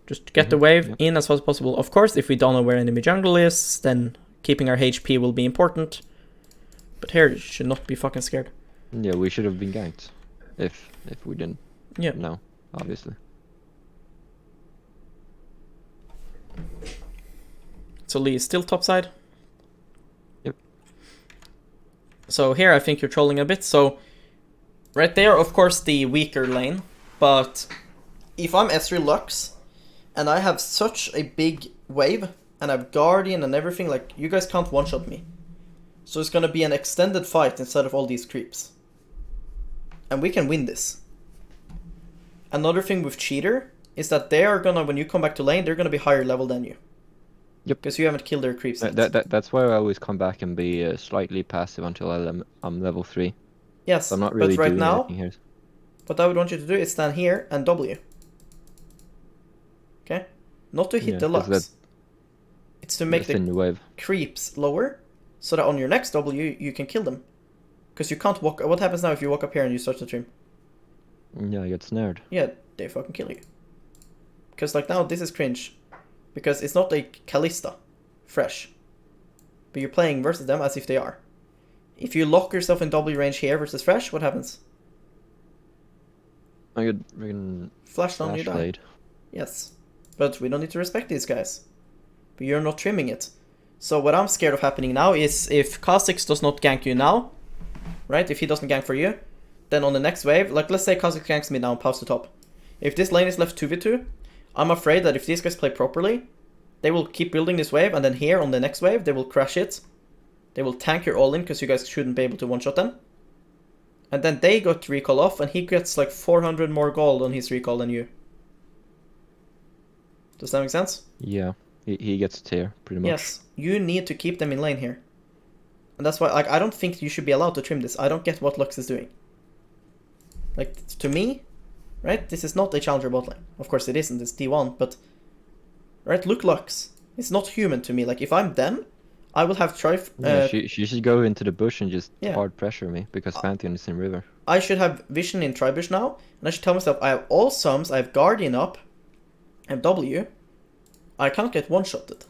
Just get the wave in as fast as possible. Of course, if we don't know where enemy jungle is, then keeping our HP will be important. But here, you should not be fucking scared. Yeah, we should have been ganked if we didn't. Yeah. No, obviously. So Lee is still topside. Yep. So here I think you're trolling a bit. So right there, of course, the weaker lane. But if I'm Ezreal Lux and I have such a big wave and I have Guardian and everything, like, you guys can't one-shot me. So it's gonna be an extended fight instead of all these creeps. And we can win this. Another thing with Cheater is that they are gonna, when you come back to lane, they're gonna be higher level than you. Yep. Because you haven't killed their creeps yet. That's why I always come back and be slightly passive until I'm level 3. Yes, So I'm not really but right doing now, anything here. what I would want you to do is stand here and W. Okay? Not to hit Yeah, the 'cause Lux. It's to make Thin the wave. creeps lower, so that on your next W, you can kill them. Because you can't walk... What happens now if you walk up here and you start to trim? Yeah, I get snared. Yeah, they fucking kill you. Because like now, this is cringe. Because it's not a Kalista. Fresh. But you're playing versus them as if they are. If you lock yourself in W range here versus Fresh, what happens? I get freaking Flash down, you die. flashblade. Yes. But we don't need to respect these guys. But you're not trimming it. So what I'm scared of happening now is if Kha'Zix does not gank you now, right? If he doesn't gank for you, then on the next wave, like let's say Kha'Zix ganks me now and pops to top. If this lane is left 2v2, I'm afraid that if these guys play properly, they will keep building this wave, and then here on the next wave, they will crash it. They will tank your all-in because you guys shouldn't be able to one-shot them. And then they got recall off, and he gets like 400 more gold on his recall than you. Does that make sense? Yeah, he gets a tear, pretty much. Yes, you need to keep them in lane here. And that's why, like, I don't think you should be allowed to trim this. I don't get what Lux is doing. Like, to me, right, this is not a challenger bot lane. Of course it isn't, it's D1, but... Right, look Lux. It's not human to me. Like, if I'm them, I will have Yeah, she should go into the bush and just Yeah. hard pressure me, because Pantheon is in river. I should have vision in Tribush now, and I should tell myself, I have all sums, I have Guardian up, I have W. I can't get one-shotted.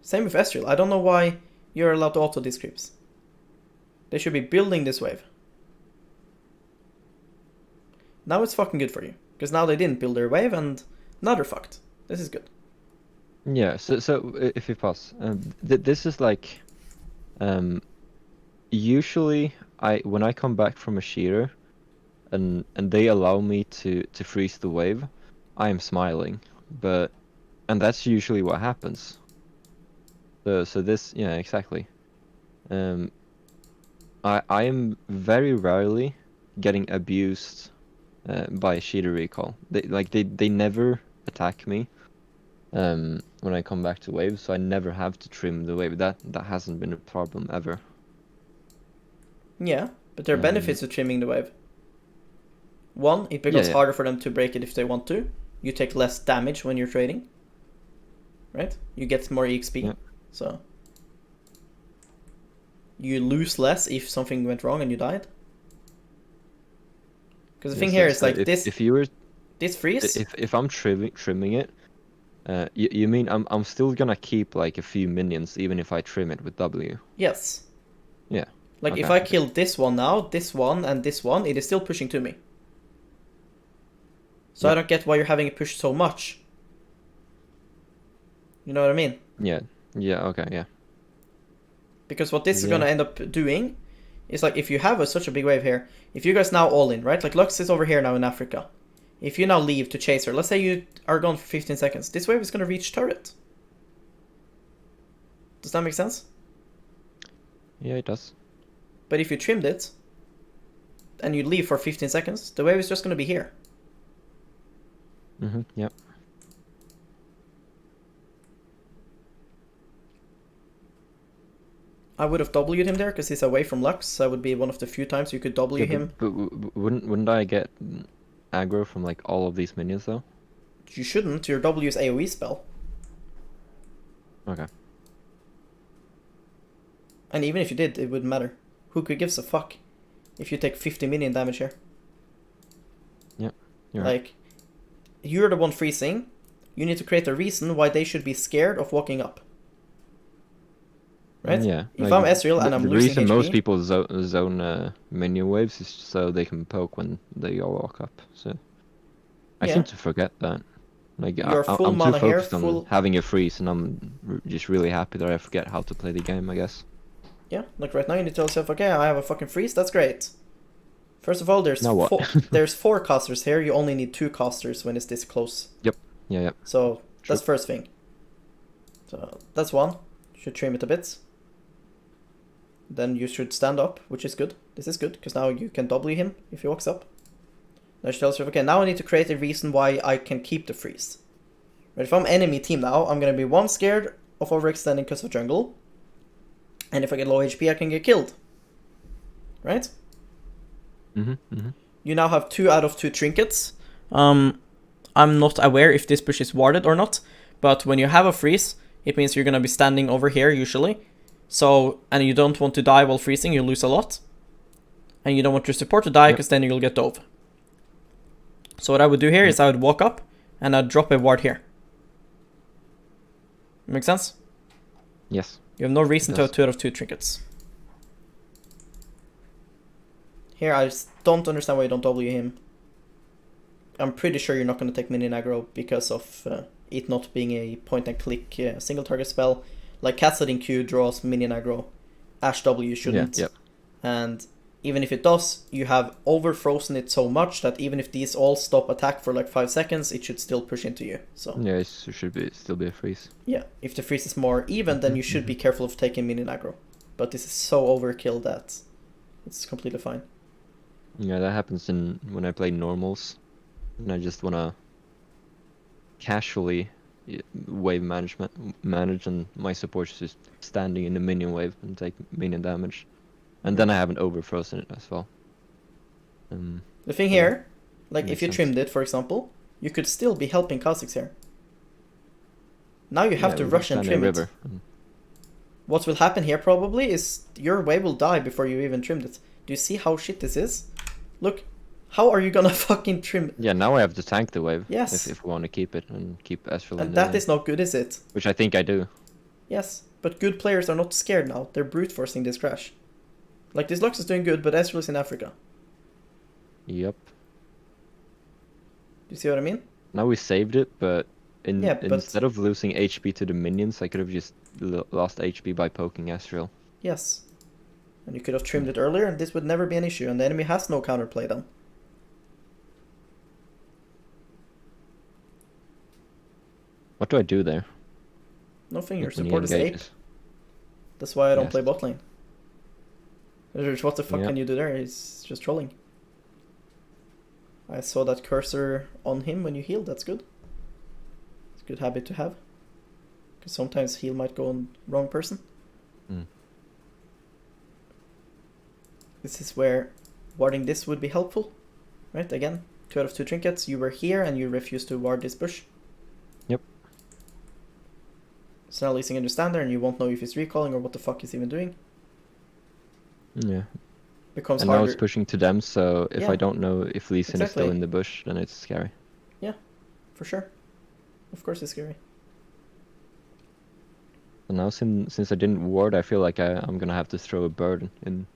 Same with Ezreal. I don't know why you're allowed to auto these creeps. They should be building this wave. Now it's fucking good for you. Because now they didn't build their wave, and now they're fucked. This is good. Yeah, so if you pause, this is like, usually when I come back from a shearer, and they allow me to freeze the wave, I am smiling, and that's usually what happens. So this, yeah, exactly. I am very rarely getting abused by shearer recall. They never attack me when I come back to wave, so I never have to trim the wave. That hasn't been a problem ever. Yeah, but there are benefits to trimming the wave. One, it becomes harder for them to break it if they want to. You take less damage when you're trading. Right? You get more EXP. Yeah. So you lose less if something went wrong and you died. Because the thing here is like this. If you were this freeze. If I'm trimming it, you mean I'm still gonna keep like a few minions even if I trim it with W? Yes. Yeah. Like, if Okay, I okay. kill this one now, this one, and this one, it is still pushing to me. So I Yeah. don't get why you're having it push so much. You know what I mean? Yeah. Yeah. Okay. Yeah. Because what this is Yeah. gonna end up doing is, like, if you have such a big wave here, if you guys now all in, right? Like, Lux is over here now in Africa. If you now leave to chase her, let's say you are gone for 15 seconds, this wave is gonna reach turret. Does that make sense? Yeah, it does. But if you trimmed it, and you leave for 15 seconds, the wave is just gonna be here. Yeah. I would have W'd him there because he's away from Lux. That would be one of the few times you could W Yeah, him. but wouldn't I get aggro from like all of these minions though? You shouldn't. Your W is AoE spell. Okay. And even if you did, it wouldn't matter. Who could gives a fuck if you take 50 minion damage here? Yeah, you're right. Like, you're the one freezing. You need to create a reason why they should be scared of walking up. Right? Yeah. If like, I'm Ezreal and I'm the losing reason HP, most people zone minion waves is so they can poke when they all walk up. So I Yeah. seem to forget that. Like You're full I'm too mana here, focused on full- having a freeze, and I'm just really happy that I forget how to play the game. I guess. yeah, like right now you need to tell yourself, okay, I have a fucking freeze, that's great. First of all, there's Now what? there's 4 casters here, you only need 2 casters when it's this close. Yeah. Yeah. So that's True. first thing. So that's one. Should trim it a bit. Then you should stand up, which is good. This is good, because now you can W him if he walks up. Now you should tell yourself, okay, now I need to create a reason why I can keep the freeze. Right, if I'm enemy team now, I'm going to be one scared of overextending because of jungle. And if I get low HP, I can get killed. Right? You now have 2 out of 2 trinkets. I'm not aware if this push is warded or not, but when you have a freeze, it means you're gonna be standing over here usually. So, and you don't want to die while freezing, you lose a lot. And you don't want your support to die, because then you'll get dove. So what I would do here is I would walk up, and I'd drop a ward here. Make sense? Yes. You have no reason to Yes. have 2 out of 2 trinkets. Here, I just don't understand why you don't W him. I'm pretty sure you're not going to take minion aggro because of it not being a point-and-click single target spell. Like, Kassadin Q draws minion aggro. Ash W shouldn't. Yeah. And even if it does, you have over-frozen it so much that even if these all stop attack for like 5 seconds, it should still push into you. So Yeah. It should still be a freeze. yeah, if the freeze is more even, then you should be careful of taking minion aggro. But this is so overkill that it's completely fine. Yeah, that happens when I play normals, and I just wanna casually wave manage, and my support is just standing in the minion wave and take minion damage, and then I haven't overfrozen it as well. The thing Yeah, here, like if makes you sense. trimmed it, for example, you could still be helping Kha'Zix here. Now you have Yeah, to we rush and stand trim in it. river. What will happen here probably is your wave will die before you even trimmed it. Do you see how shit this is? Look, how are you gonna fucking trim it? Yeah, now I have to tank the wave. Yes. If we want to keep it and keep Ezreal in And the that lane, is not good, is it? which I think I do. Yes, but good players are not scared now. They're brute forcing this crash. Like, this Lux is doing good, but Ezreal is in Africa. Yep. Do you see what I mean? Now we saved it, but Yeah, but- instead of losing HP to the minions, I could have just lost HP by poking Ezreal. Yes. And you could have trimmed it earlier, and this would never be an issue, and the enemy has no counterplay then. What do I do there? Nothing, your When he support is ape. engages? That's why I don't Yes. play bot lane. What the fuck Yeah. can you do there? It's just trolling. I saw that cursor on him when you healed, that's good. It's a good habit to have. Because sometimes heal might go on wrong person. Mm. This is where warding this would be helpful. Right, again, 2 out of 2 trinkets. You were here and you refused to ward this bush. Yep. So now Lee Sin can just stand there and you won't know if he's recalling or what the fuck he's even doing. Yeah. Becomes And now harder. it's pushing to them, so if Yeah. I don't know if Lee Sin is still Exactly. in the bush, then it's scary. For sure. Of course it's scary. And now since I didn't ward, I feel like I'm gonna have to throw a burden in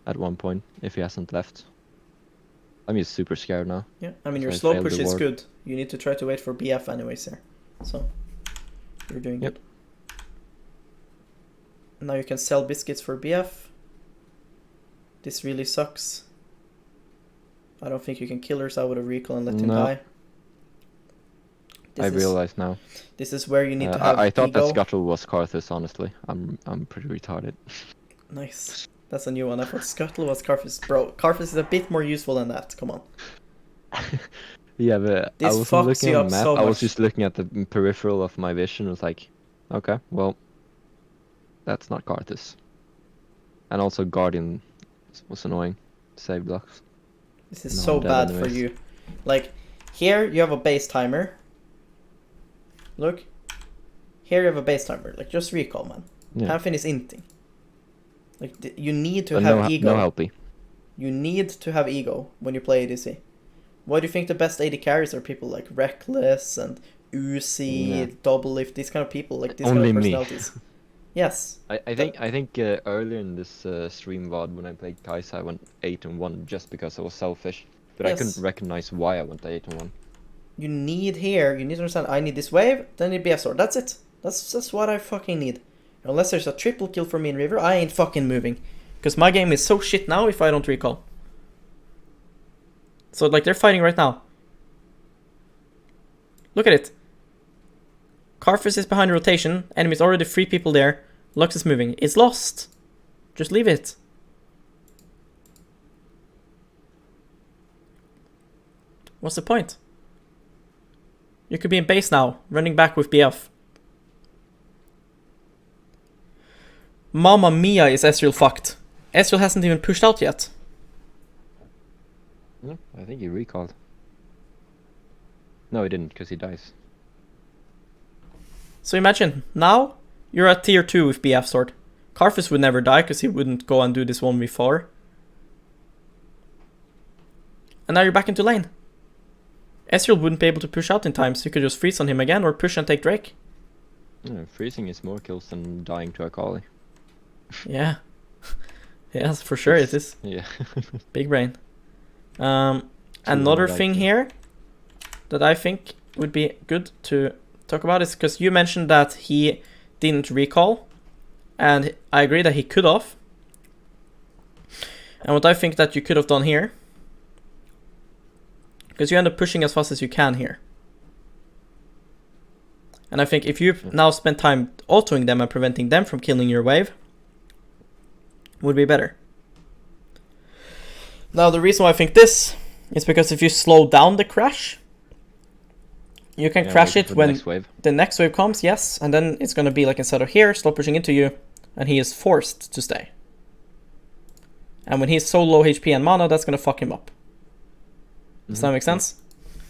at one point if he hasn't left. I'm just super scared now. Yeah, I mean, So your I slow failed push the is ward. good. You need to try to wait for BF anyways here. So, you're doing Yep. good. Now you can sell biscuits for BF. This really sucks. I don't think you can kill Ursa with a recall and let him No. die. I realize now. This is where you need to have I thought that ego. Scuttle was Karthus, honestly. I'm pretty retarded. Nice. That's a new one. I thought Scuttle was Karthus. Bro, Karthus is a bit more useful than that. Come on. Yeah, but This I wasn't fucks looking you at up the map. so I was much. just looking at the peripheral of my vision. It was like, okay, well, that's not Karthus. And also Guardian was annoying. Save blocks. This is No, so I'm dead bad for anyways. you. Like, here you have a base timer. Look. Here you have a base timer. Like, just recall, man. Yeah. Panfin is inting. Like, you need to But have no, ego. no helpy. You need to have ego when you play ADC. Why do you think the best AD carries are people like Reckless and Uzi, Yeah. Double Lift, these kind of people, like these Only kind of me. personalities? Yes. I think earlier in this stream VOD when I played Kai'Sa I went 8-1 just because I was selfish. But I Yes. couldn't recognize why I went 8-1. You need here, you need to understand, I need this wave, then I need BF sword. That's it. That's what I fucking need. Unless there's a triple kill for me in River, I ain't fucking moving. Because my game is so shit now if I don't recall. So, like, they're fighting right now. Look at it. Karthus is behind rotation. Enemies already 3 people there. Lux is moving. It's lost. Just leave it. What's the point? You could be in base now, running back with BF. Mamma mia, is Ezreal fucked. Ezreal hasn't even pushed out yet. No, I think he recalled. No, he didn't, because he dies. So imagine, now you're at tier 2 with BF sword. Karthus would never die because he wouldn't go and do this 1v4. And now you're back into lane. Ezreal wouldn't be able to push out in time, so you could just freeze on him again or push and take Drake. Yeah, freezing is more kills than dying to Akali. Yeah. Yes, for sure it is. Yeah. Big brain. Another thing here that I think would be good to talk about is because you mentioned that he didn't recall, and I agree that he could have. And what I think that you could have done here, because you end up pushing as fast as you can here. And I think if you now spend time autoing them and preventing them from killing your wave, would be better. Now the reason why I think this is because if you slow down the crash, you can crash wait it for the when next wave. the next wave comes, yes, and then it's going to be like instead of here, slow pushing into you, and he is forced to stay. And when he's so low HP and mana, that's going to fuck him up. Does that make sense?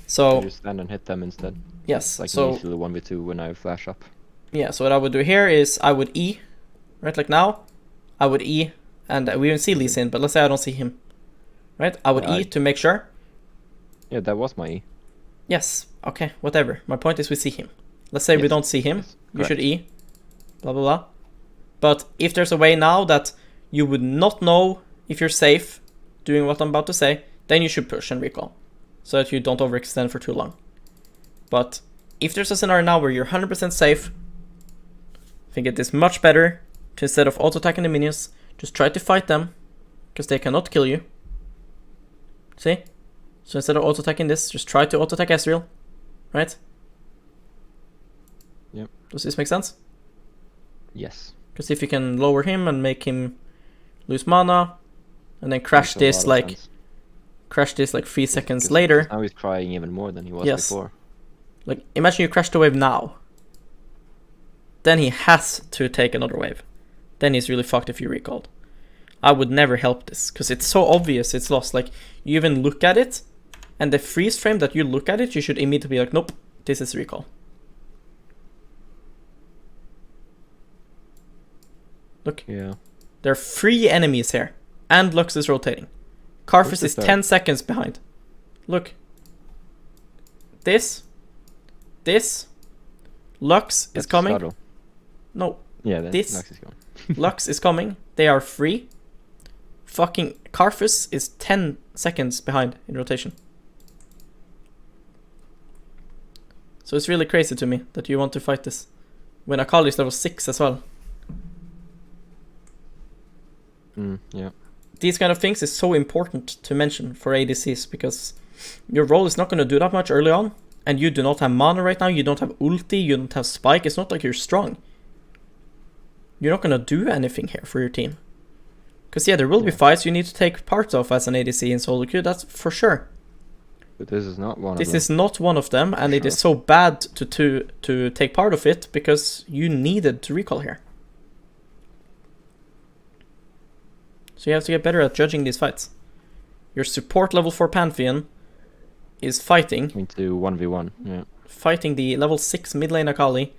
So, You just stand and hit them instead. yes, Like so, usually 1v2 when I flash up. yeah, so what I would do here is I would E, right, like now, I would E, and we even see Lee Sin, but let's say I don't see him, right? I would Yeah, E to make sure. Yeah, that was my E. Yes, okay, whatever. My point is we see him. Let's say we Yes, don't see him, yes, you should correct. E, blah blah blah. But if there's a way now that you would not know if you're safe doing what I'm about to say, then you should push and recall, so that you don't overextend for too long. But if there's a scenario now where you're 100% safe, I think it is much better to, instead of auto-attacking the minions, just try to fight them, because they cannot kill you. See? So instead of auto-attacking this, just try to auto-attack Ezreal, right? Yep. Does this make sense? Yes. Because if you can lower him and make him lose mana, and then crash Makes a this lot of like sense. crash this like 3 seconds 'Cause later. Now he's crying even more than he was Yes. before. Like imagine you crash the wave now. Then he has to take another wave. Then he's really fucked if you recalled. I would never help this because it's so obvious it's lost. Like you even look at it, and the freeze frame that you look at it, you should immediately be like, nope, this is recall. Look, Yeah. there are 3 enemies here, and Lux is rotating. Karthus the is third? 10 seconds behind. Look. This. Lux is That's coming. Scuttle. No, Yeah, This- Lux is gone. Lux is coming. They are free. fucking Karthus is 10 seconds behind in rotation. So it's really crazy to me that you want to fight this when Akali is level 6 as well. Yeah. These kind of things is so important to mention for ADCs because your role is not going to do that much early on, and you do not have mana right now, you don't have ulti, you don't have spike, it's not like you're strong. You're not going to do anything here for your team. Because yeah, there will be fights you need to take part of as an ADC in solo queue, that's for sure. But this is not one of them. This is not one of them, and it is so bad to take part of it because you needed to recall here. So you have to get better at judging these fights. Your support level 4 Pantheon is fighting into 1v1, yeah. Fighting the level 6 mid lane Akali,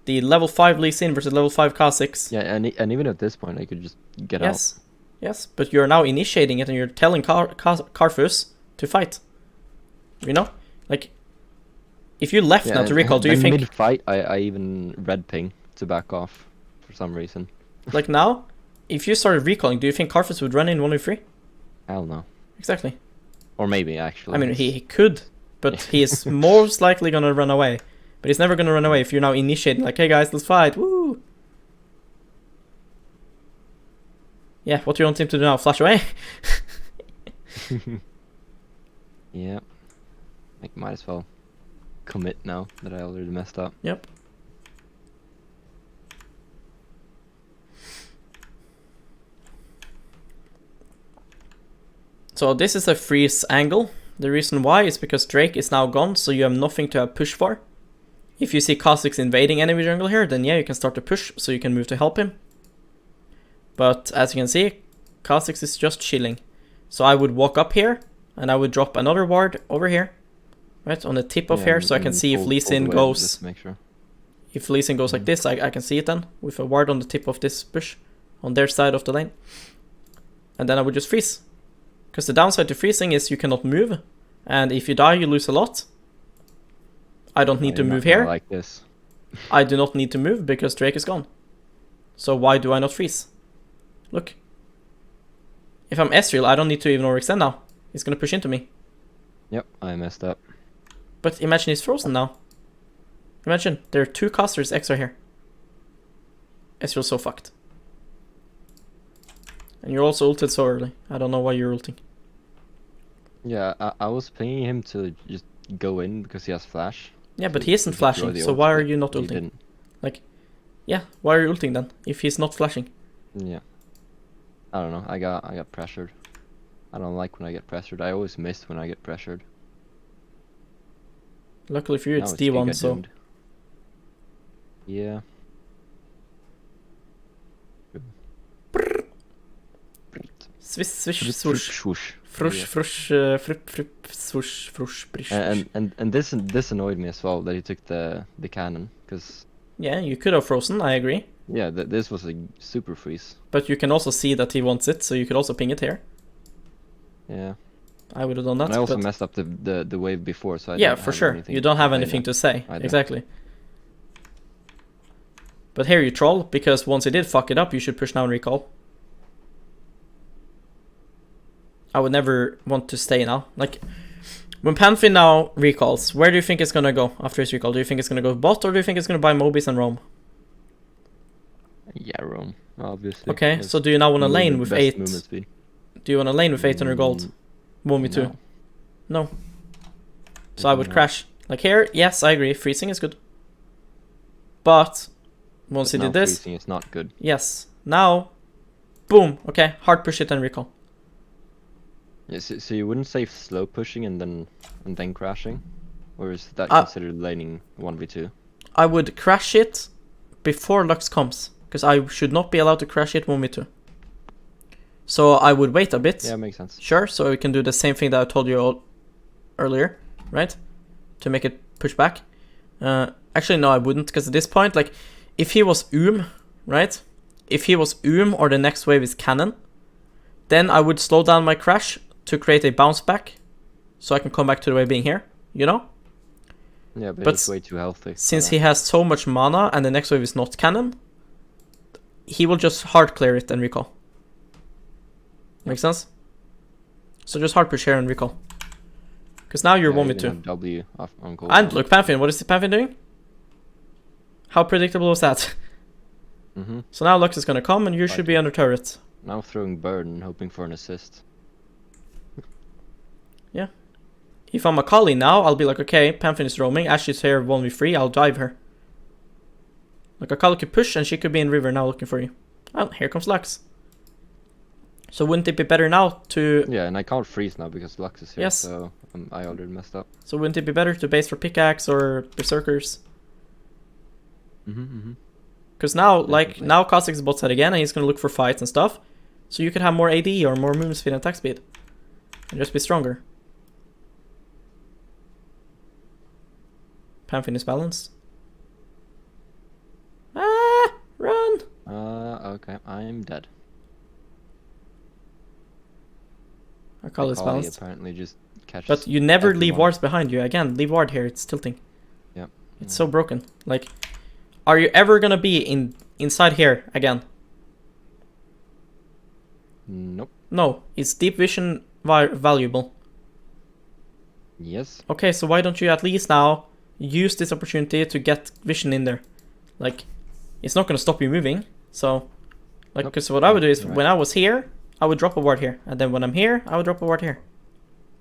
the level 5 Lee Sin versus level 5 Kha'Zix. Yeah, and even at this point I could just get out. Yes, but you're now initiating it and you're telling Karthus to fight. You know? Like, if you left now to recall, do you think... mid-fight, I even red ping to back off for some reason. Like now, if you started recalling, do you think Karthus would run in 1v3? Hell no. Exactly. Or maybe, actually. I mean, he could, but he is most likely gonna run away. But he's never gonna run away if you're now initiating, like, hey guys, let's fight, woo! Yeah, what do you want him to do now? Flash away? Yeah. Like, might as well commit now that I already messed up. Yep. So this is a freeze angle. The reason why is because Drake is now gone, so you have nothing to have push for. If you see Kha'Zix invading enemy jungle here, then yeah, you can start to push, so you can move to help him. But as you can see, Kha'Zix is just chilling. So I would walk up here, and I would drop another ward over here, right, on the tip of here, so I can see if Lee Sin goes... Just make sure. If Lee Sin goes like this, I can see it then, with a ward on the tip of this bush, on their side of the lane. And then I would just freeze. Because the downside to freezing is you cannot move, and if you die, you lose a lot. I don't need to move here. Like this. I do not need to move because Drake is gone. So why do I not freeze? Look. If I'm Ezreal, I don't need to even overextend now. He's gonna push into me. Yep, I messed up. But imagine he's frozen now. Imagine, there are 2 casters extra here. Ezreal's so fucked. And you're also ulted so early. I don't know why you're ulting. Yeah, I was pinging him to just go in because he has flash. Yeah, but he isn't flashing, so why are you not ulting? Like, yeah, why are you ulting then, if he's not flashing? Yeah. I don't know, I got pressured. I don't like when I get pressured. I always miss when I get pressured. Luckily for you, it's D1, so... Doomed. Yeah. Swish, swish, swoosh. Swoosh. Frush, frush, frip, frip, swoosh, frush, brish. And this annoyed me as well, that he took the cannon, because... Yeah, you could have frozen, I agree. Yeah, this was a super freeze. But you can also see that he wants it, so you could also ping it here. Yeah. I would have done that. And I also messed up the wave before, so I yeah, for sure. You don't have anything to say. Exactly. But here you troll, because once he did fuck it up, you should push now and recall. I would never want to stay now. Like, when Pantheon now recalls, where do you think it's gonna go after his recall? Do you think it's gonna go bot, or do you think it's gonna buy Mobius and roam? Yeah, roam, obviously. Okay, so do you now want to lane with 8? Do you want to lane with 800 gold? Want me to? No. So I would crash. Like here, yes, I agree, freezing is good. But, once he did this... freezing is not good. Yes. Now, boom, okay, hard push it and recall. Yeah, so you wouldn't say slow pushing and then crashing? Or is that considered laning 1v2? I would crash it before Lux comes, because I should not be allowed to crash it 1v2. So I would wait a bit. Yeah, makes sense. Sure, so we can do the same thing that I told you all earlier, right? To make it push back. Actually, no, I wouldn't, because at this point, like, if he was right? If he was or the next wave is cannon, then I would slow down my crash to create a bounce back, so I can come back to the wave being here, you know? Yeah, but it's way too healthy. Since he has so much mana and the next wave is not cannon, he will just hard clear it and recall. Make sense? So just hard push here and recall. Because now you're Yeah, I 1v2. even have W off on gold. And look, Pantheon, what is the Pantheon doing? How predictable was that? Mm-hmm. So now Lux is gonna come and you should be under turret. Now throwing bird and hoping for an assist. Yeah. If I'm Akali now, I'll be like, okay, Pantheon is roaming, Ashley's here 1v3, I'll dive her. Like Akali could push and she could be in river now looking for you. Oh, here comes Lux. So wouldn't it be better now to... Yeah, and I can't freeze now because Lux is here, Yes. so I already messed up. So wouldn't it be better to base for pickaxe or berserkers? Mm-hmm. Because now, like, Definitely. now Kha'Zix is bot side again and he's gonna look for fights and stuff. So you could have more AD or more movement speed and attack speed. And just be stronger. Pantheon is balanced. Ah! Run! Okay, I'm dead. Akali is Akali balanced. apparently just catches. But you never leave everyone. wards behind you. Again, leave ward here, it's tilting. Yep. It's so broken. Like, are you ever gonna be inside here again? Nope. No. Is deep vision valuable? Yes. Okay, so why don't you at least now use this opportunity to get vision in there? Like, it's not gonna stop you moving. So, like, Nope. because what I would do is You're right. when I was here, I would drop a ward here, and then when I'm here, I would drop a ward here.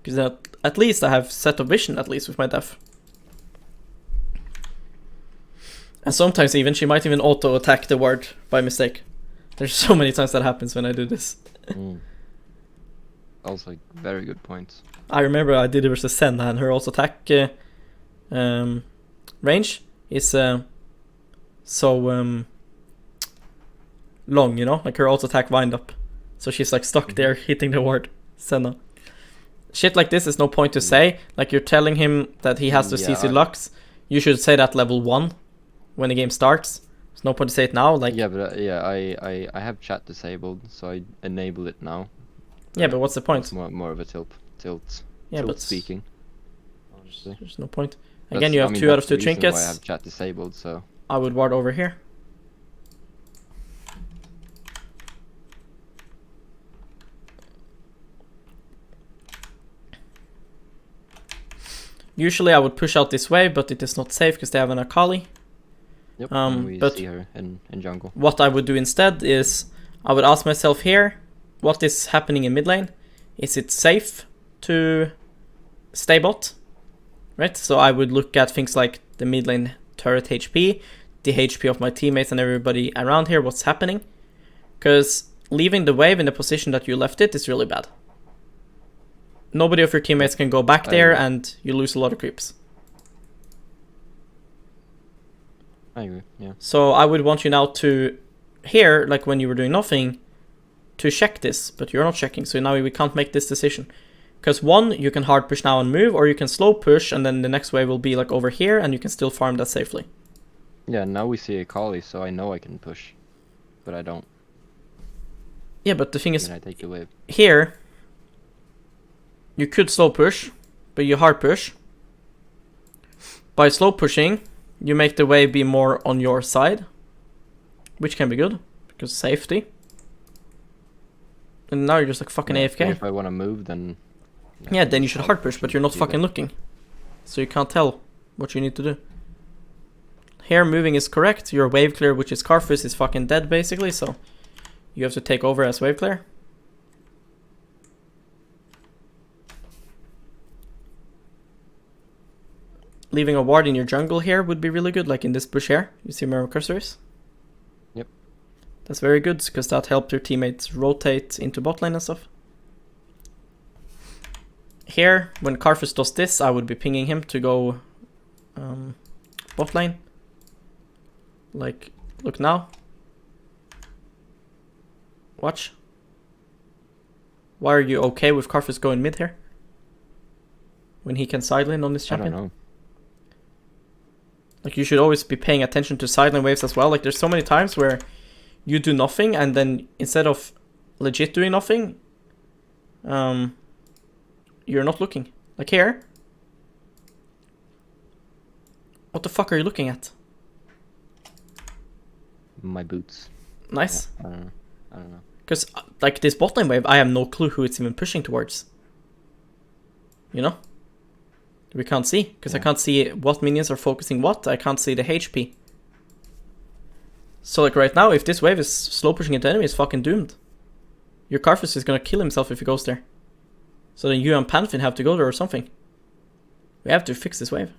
Because at least I have set of vision at least with my def. And sometimes even she might even auto attack the ward by mistake. There's so many times that happens when I do this. Also, like, very good points. I remember I did it versus Sen, and her auto attack range is so long, you know, like her auto attack wind up, so she's like stuck there hitting the ward. Senna. Shit like this is no point to say. Like you're telling him that he has to Yeah, CC Lux. You should say that level 1 when the game starts. There's no point to say it now. Like Yeah, but yeah, I have chat disabled, so I enable it now. yeah, but what's the point? It's more of a tilt Yeah, but speaking. Honestly. there's no point. That's- Again, you have I mean, 2 out of that's the 2 reason why I trinkets. have chat disabled, so I would ward over here. Usually I would push out this wave, but it is not safe because they have an Akali. yep. Um, and we but- see her in jungle. What I would do instead is I would ask myself here, what is happening in mid lane? Is it safe to stay bot? Right? So I would look at things like the mid lane turret HP, the HP of my teammates and everybody around here, what's happening. Because leaving the wave in the position that you left it is really bad. Nobody of your teammates can go back there and you lose a lot of creeps. I agree. Yeah. So I would want you now to, here, like when you were doing nothing, to check this, but you're not checking, so now we can't make this decision. Because one, you can hard push now and move, or you can slow push, and then the next wave will be like over here, and you can still farm that safely. Yeah. Now we see Akali, so I know I can push, but I don't. Yeah, but the thing is, When I take the wave. here, you could slow push, but you hard push. By slow pushing, you make the wave be more on your side, which can be good, because safety. And now you're just like fucking Yeah, AFK. If I want to move, then. Yeah, then you should I'll hard push, but you're not do fucking that. looking. So you can't tell what you need to do. Here, moving is correct. Your wave clear, which is Karthus, is fucking dead, basically, so you have to take over as wave clear. Leaving a ward in your jungle here would be really good, like in this bush here. You see where my cursor is? Yep. That's very good, because that helps your teammates rotate into bot lane and stuff. Here, when Karthus does this, I would be pinging him to go bot lane. Like, look now. Watch. Why are you okay with Karthus going mid here? When he can side lane on this I champion? don't know. Like, you should always be paying attention to sideline waves as well. Like, there's so many times where you do nothing, and then instead of legit doing nothing, you're not looking. Like here. What the fuck are you looking at? My boots. Nice. Yeah, I don't know. Because, like, this bot lane wave, I have no clue who it's even pushing towards. You know? We can't see, because I can't see what minions are focusing what. I can't see the HP. So, like, right now, if this wave is slow pushing into enemies, fucking doomed. Your Karthus is gonna kill himself if he goes there. So then you and Panfin have to go there or something. We have to fix this wave.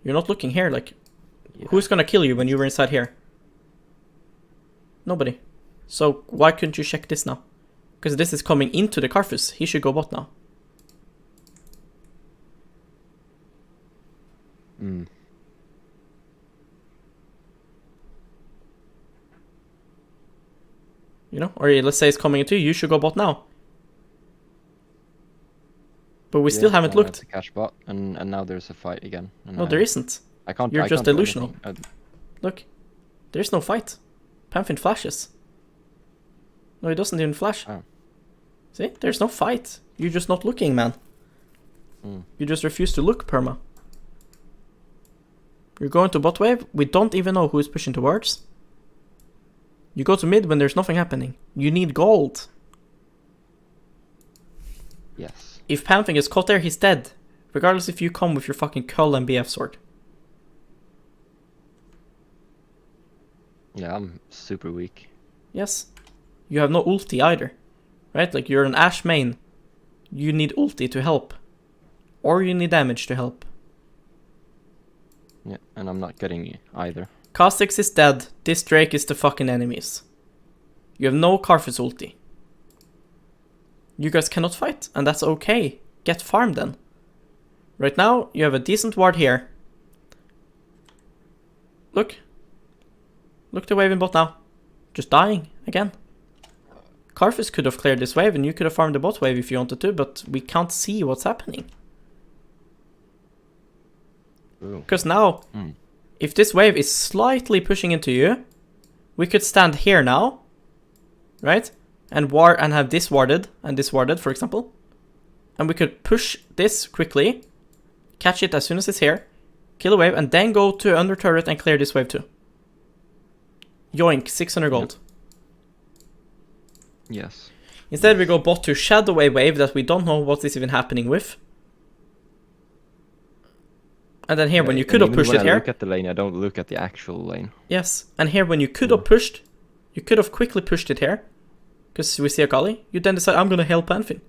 You're not looking here, like... Who's gonna kill you when you were inside here? Nobody. So why couldn't you check this now? Because this is coming into the Karthus. He should go bot now. Mm. You know? Or let's say it's coming into you. You should go bot now. But we still haven't looked. To catch bot, and now there's a fight again. No, there isn't. I can't. You're I just can't do delusional. anything. Look. There's no fight. Panfin flashes. No, he doesn't even flash. Oh. See? There's no fight. You're just not looking, man. Mm. You just refuse to look, Perma. You're going to bot wave. We don't even know who is pushing towards. You go to mid when there's nothing happening. You need gold. Yes. If Panfin is caught there, he's dead. Regardless if you come with your fucking Cull and BF sword. Yeah, I'm super weak. Yes. You have no ulti either. Right? Like, you're an Ashe main. You need ulti to help. Or you need damage to help. Yeah, and I'm not getting it either. Kha'Zix is dead. This Drake is the fucking enemies. You have no Karthus ulti. You guys cannot fight, and that's okay. Get farmed then. Right now, you have a decent ward here. Look. Look the wave in bot now. Just dying again. Karthus could have cleared this wave, and you could have farmed the bot wave if you wanted to, but we can't see what's happening. Because now, if this wave is slightly pushing into you, we could stand here now, right? And have this warded, and this warded, for example. And we could push this quickly, catch it as soon as it's here, kill a wave, and then go to under turret and clear this wave too. Yoink, 600 gold. Yes. Instead we go bot to shadow a wave that we don't know what is even happening with. And then here, when you could have pushed it here... When I look at the lane, I don't look at the actual lane. Yes, and here when you could have pushed, you could have quickly pushed it here. Because we see a Kali. You then decide, I'm gonna help Panfin.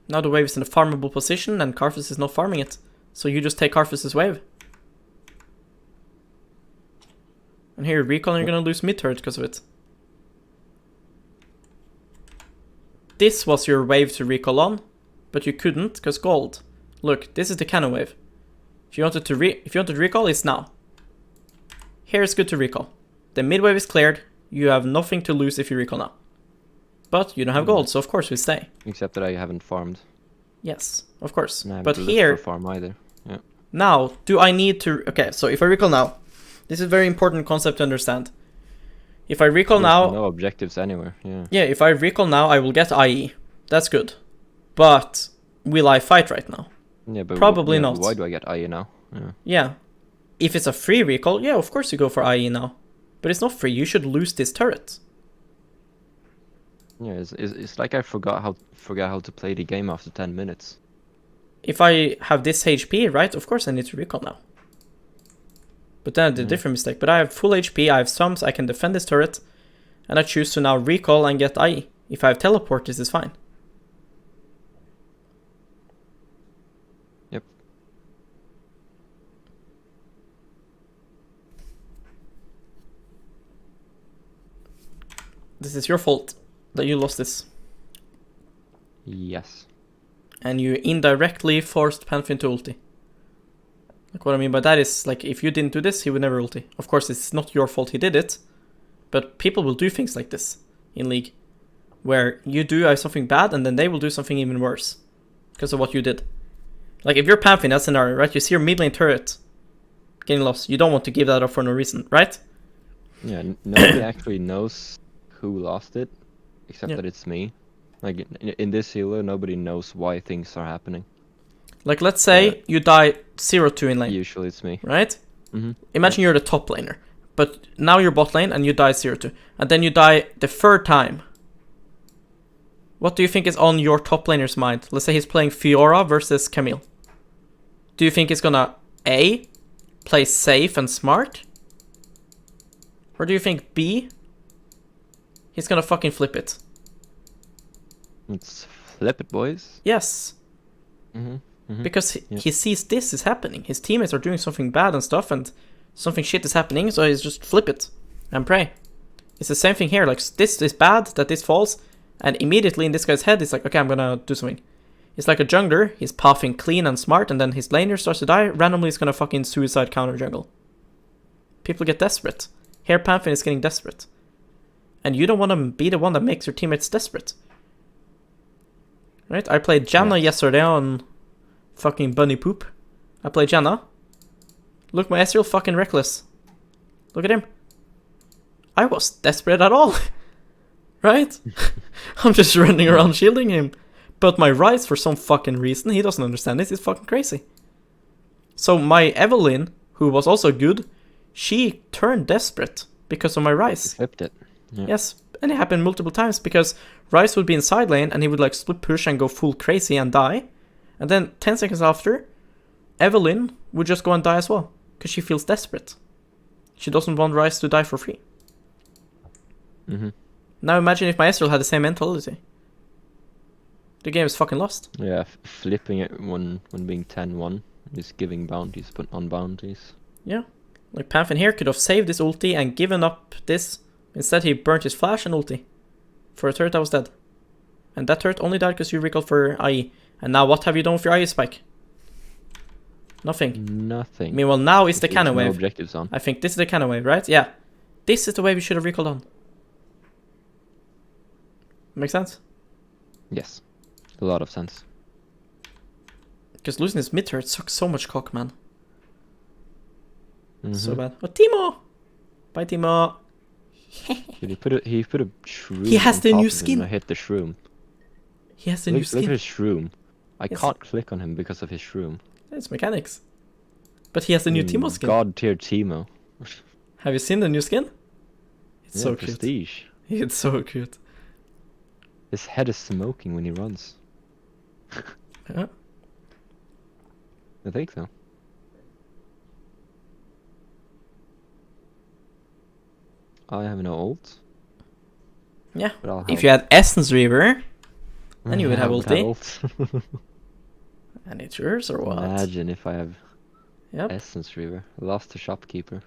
Now the wave is in a farmable position and Karthus is not farming it. So you just take Karthus' wave. And here, recall, and you're gonna lose mid turret because of it. This was your wave to recall on, but you couldn't because gold. Look, this is the cannon wave. If you wanted to recall, it's now. Here it's good to recall. The mid wave is cleared. You have nothing to lose if you recall now. But you don't have gold, so of course we stay. Except that I haven't farmed. Yes, of course. And I haven't But looked here, for farm either. Yeah. now, do I need to... Okay, so if I recall now, this is a very important concept to understand. If I recall now... no objectives anywhere, yeah. Yeah, if I recall now, I will get IE. That's good. But will I fight right now? Yeah, but Probably not. Why do I get IE now? Yeah. Yeah. If it's a free recall, yeah, of course you go for IE now. But it's not free, you should lose this turret. Yeah, it's like I forgot how to play the game after 10 minutes. If I have this HP, right, of course I need to recall now. But then I did a different mistake. But I have full HP, I have sums, I can defend this turret. And I choose to now recall and get IE. If I have teleport, this is fine. Yep. This is your fault that you lost this. Yes. And you indirectly forced Panfin to ulti. Like, what I mean by that is, like, if you didn't do this, he would never ulti. Of course, it's not your fault he did it. But people will do things like this in League. Where you do something bad and then they will do something even worse. Because of what you did. Like, if you're Panfin, that scenario, right? You see your mid lane turret getting lost. You don't want to give that up for no reason, right? Yeah, nobody actually knows who lost it. Except that it's me. Like, in this Halo, nobody knows why things are happening. Like, let's say you die 0-2 in lane, Usually it's me. right? Mm-hmm. Imagine you're the top laner, but now you're bot lane and you die 0-2, and then you die the third time. What do you think is on your top laner's mind? Let's say he's playing Fiora versus Camille. Do you think he's gonna A, play safe and smart? Or do you think B, he's gonna fucking flip it? Let's flip it, boys. Yes. Mm-hmm. Mm-hmm. Because he sees this is happening. His teammates are doing something bad and stuff, and something shit is happening, so he's just flip it and pray. It's the same thing here. Like, this is bad, that this falls, and immediately in this guy's head, it's like, okay, I'm gonna do something. It's like a jungler, he's pathing clean and smart, and then his laner starts to die, randomly he's gonna fucking suicide counter jungle. People get desperate. Here Pantheon is getting desperate. And you don't want to be the one that makes your teammates desperate. Right? I played Janna yesterday on fucking Bunny Poop. I played Janna. Look, my Ezreal fucking reckless. Look at him. I was desperate at all. Right? I'm just running around shielding him. But my Ryze, for some fucking reason, he doesn't understand this, is fucking crazy. So my Evelynn, who was also good, she turned desperate because of my Ryze. Flipped it. Yeah. Yes, and it happened multiple times because Ryze would be in side lane and he would like split push and go full crazy and die. And then 10 seconds after, Evelynn would just go and die as well because she feels desperate. She doesn't want Ryze to die for free. Mm-hmm. Now imagine if my Ezreal had the same mentality. The game is fucking lost. Yeah, flipping it when being 10-1, just giving bounties, but on bounties. Yeah. Like Pantheon here could have saved his ulti and given up this. Instead he burnt his flash and ulti. For a turret that was dead. And that turret only died because you recalled for IE. And now what have you done with your IE spike? Nothing. Nothing. Meanwhile now is the There's cannon no wave. objectives on. I think this is the cannon wave, right? Yeah. This is the wave you should have recalled on. Make sense? Yes. A lot of sense. Because losing this mid turret sucks so much cock, man. Mm-hmm. So bad. Oh, Teemo! Bye, Teemo! Dude, he put a shroom. He has on the top new of him skin. and I hit the shroom. He has the new Look skin. at his shroom. I Yes. can't click on him because of his shroom. It's mechanics. But he has the new Teemo skin. God tier Teemo. Have you seen the new skin? It's Yeah, so cute. prestige. It's so cute. His head is smoking when he runs. Yeah. I think so. I have no ult. Yeah. But I'll If you had Essence Reaver, then you would have I ulti. ult. And it's yours or what? Imagine if I have Yep. Essence Reaver. Lost to Shopkeeper.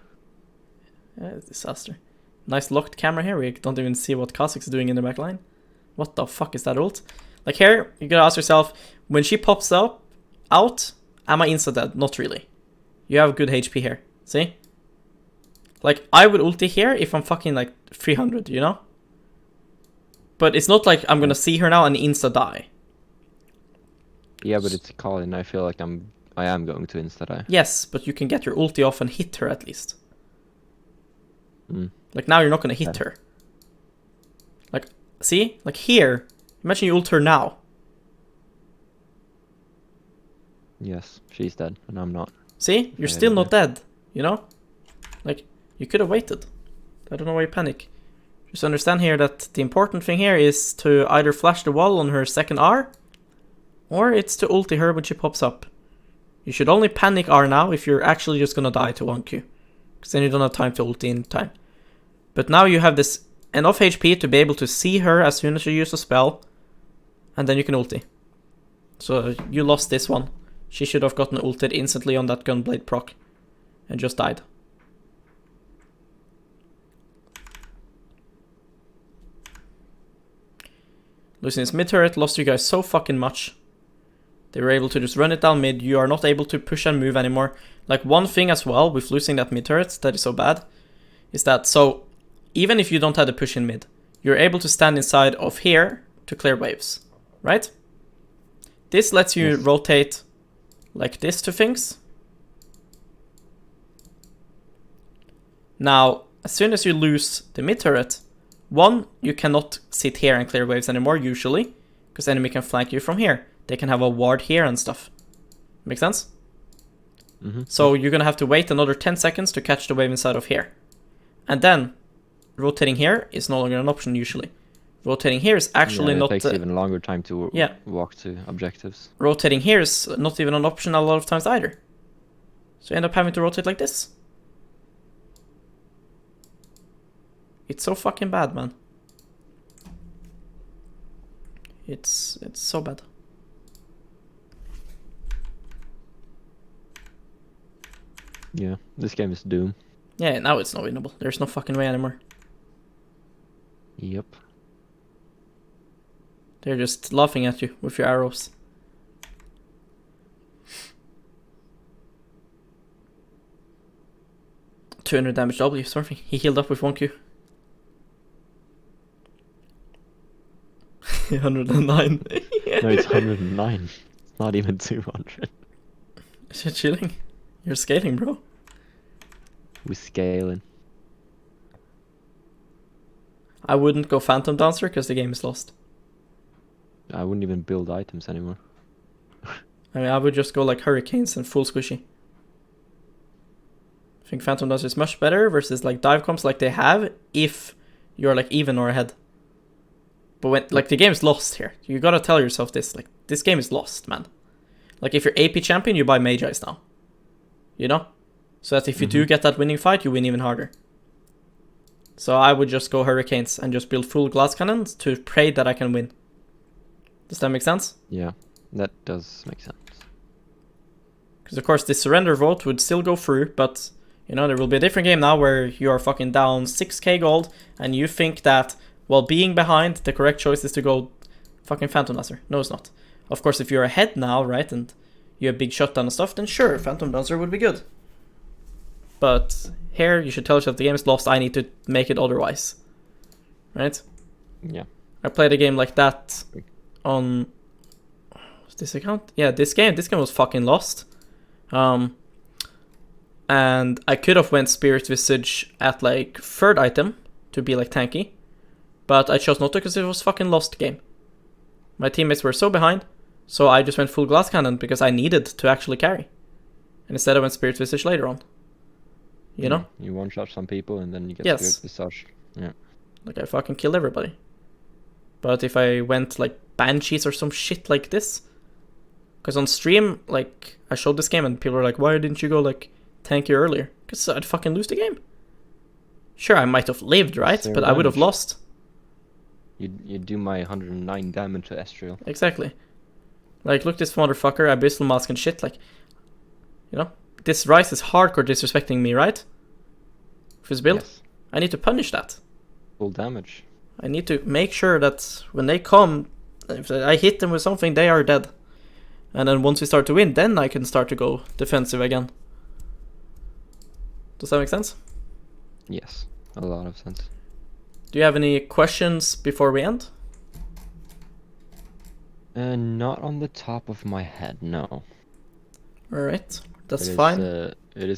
Yeah, it's a disaster. Nice locked camera here. We don't even see what Kha'Zix is doing in the back line. What the fuck is that ult? Like here, you gotta ask yourself, when she pops out, am I insta dead? Not really. You have good HP here. See? Like, I would ulti here if I'm fucking like 300, you know? But it's not like I'm gonna see her now and insta die. Yeah, but it's Colin. I feel like I am going to insta die. Yes, but you can get your ulti off and hit her at least. Mm. Like now you're not gonna hit Yeah. her. Like, see? Like here, imagine you ult her now. Yes, she's dead, and I'm not. See? You're Yeah, still yeah. not dead, you know? Like, you could have waited. I don't know why you panic. Just understand here that the important thing here is to either flash the wall on her second R, or it's to ulti her when she pops up. You should only panic R now if you're actually just gonna die to 1Q. Because then you don't have time to ulti in time. But now you have this enough HP to be able to see her as soon as you use a spell, and then you can ulti. So you lost this one. She should have gotten ulted instantly on that Gunblade proc, and just died. Losing his mid turret lost you guys so fucking much. They were able to just run it down mid. You are not able to push and move anymore. Like, one thing as well with losing that mid turret that is so bad is that, so even if you don't have the push in mid, you're able to stand inside of here to clear waves, right? This lets you Yes. rotate like this to things. Now, as soon as you lose the mid turret, one, you cannot sit here and clear waves anymore, usually, because enemy can flank you from here. They can have a ward here and stuff. Make sense? So you're gonna have to wait another 10 seconds to catch the wave inside of here. And then, rotating here is no longer an option usually. Rotating here is actually it not... takes even longer time to walk to objectives. Rotating here is not even an option a lot of times either. So you end up having to rotate like this. It's so fucking bad, man. It's so bad. Yeah, this game is Doom. Yeah, now it's not winnable. There's no fucking way anymore. Yep. They're just laughing at you with your arrows. $200 damage W, Stormfing. He healed up with 1Q. 109. No, it's 109. It's not even 200. Is it chilling? You're scaling, bro. We're scaling. I wouldn't go Phantom Dancer because the game is lost. I wouldn't even build items anymore. I mean, I would just go like Hurricanes and full squishy. I think Phantom Dancer is much better versus like dive comps like they have if you're like even or ahead. But when like the game's lost here, you gotta tell yourself this, like this game is lost, man. Like if you're AP champion, you buy Mage Eyes now. You know? So that if you do get that winning fight, you win even harder. So I would just go Hurricanes and just build full glass cannons to pray that I can win. Does that make sense? Yeah, that does make sense. Because of course the surrender vote would still go through, but you know, there will be a different game now where you are fucking down 6k gold and you think that while being behind, the correct choice is to go fucking Phantom Dancer. No, it's not. Of course, if you're ahead now, right, and you have big shutdown and stuff, then sure, Phantom Dancer would be good. But here, you should tell yourself the game is lost, I need to make it otherwise. Right? Yeah. I played a game like that on... What's this account? Yeah, this game was fucking lost. And I could have went Spirit Visage at like third item to be like tanky. But I chose not to because it was fucking lost game. My teammates were so behind, so I just went full glass cannon because I needed to actually carry. And instead I went Spirit Visage later on. You know? You one-shot some people and then you get Spirit Visage. Yeah. Like I fucking killed everybody. But if I went like Banshees or some shit like this... Because on stream, like, I showed this game and people were like, why didn't you go like tanky earlier? Because I'd fucking lose the game. Sure, I might have lived, right? But I would have lost. You do my 109 damage to Estriel. Exactly. Like, look this motherfucker, Abyssal Mask and shit, like... You know? This Rice is hardcore disrespecting me, right? With his build. Yes. I need to punish that. Full damage. I need to make sure that when they come, if I hit them with something, they are dead. And then once we start to win, then I can start to go defensive again. Does that make sense? Yes, a lot of sense. Do you have any questions before we end? Not on the top of my head, no. Alright, that's fine. It is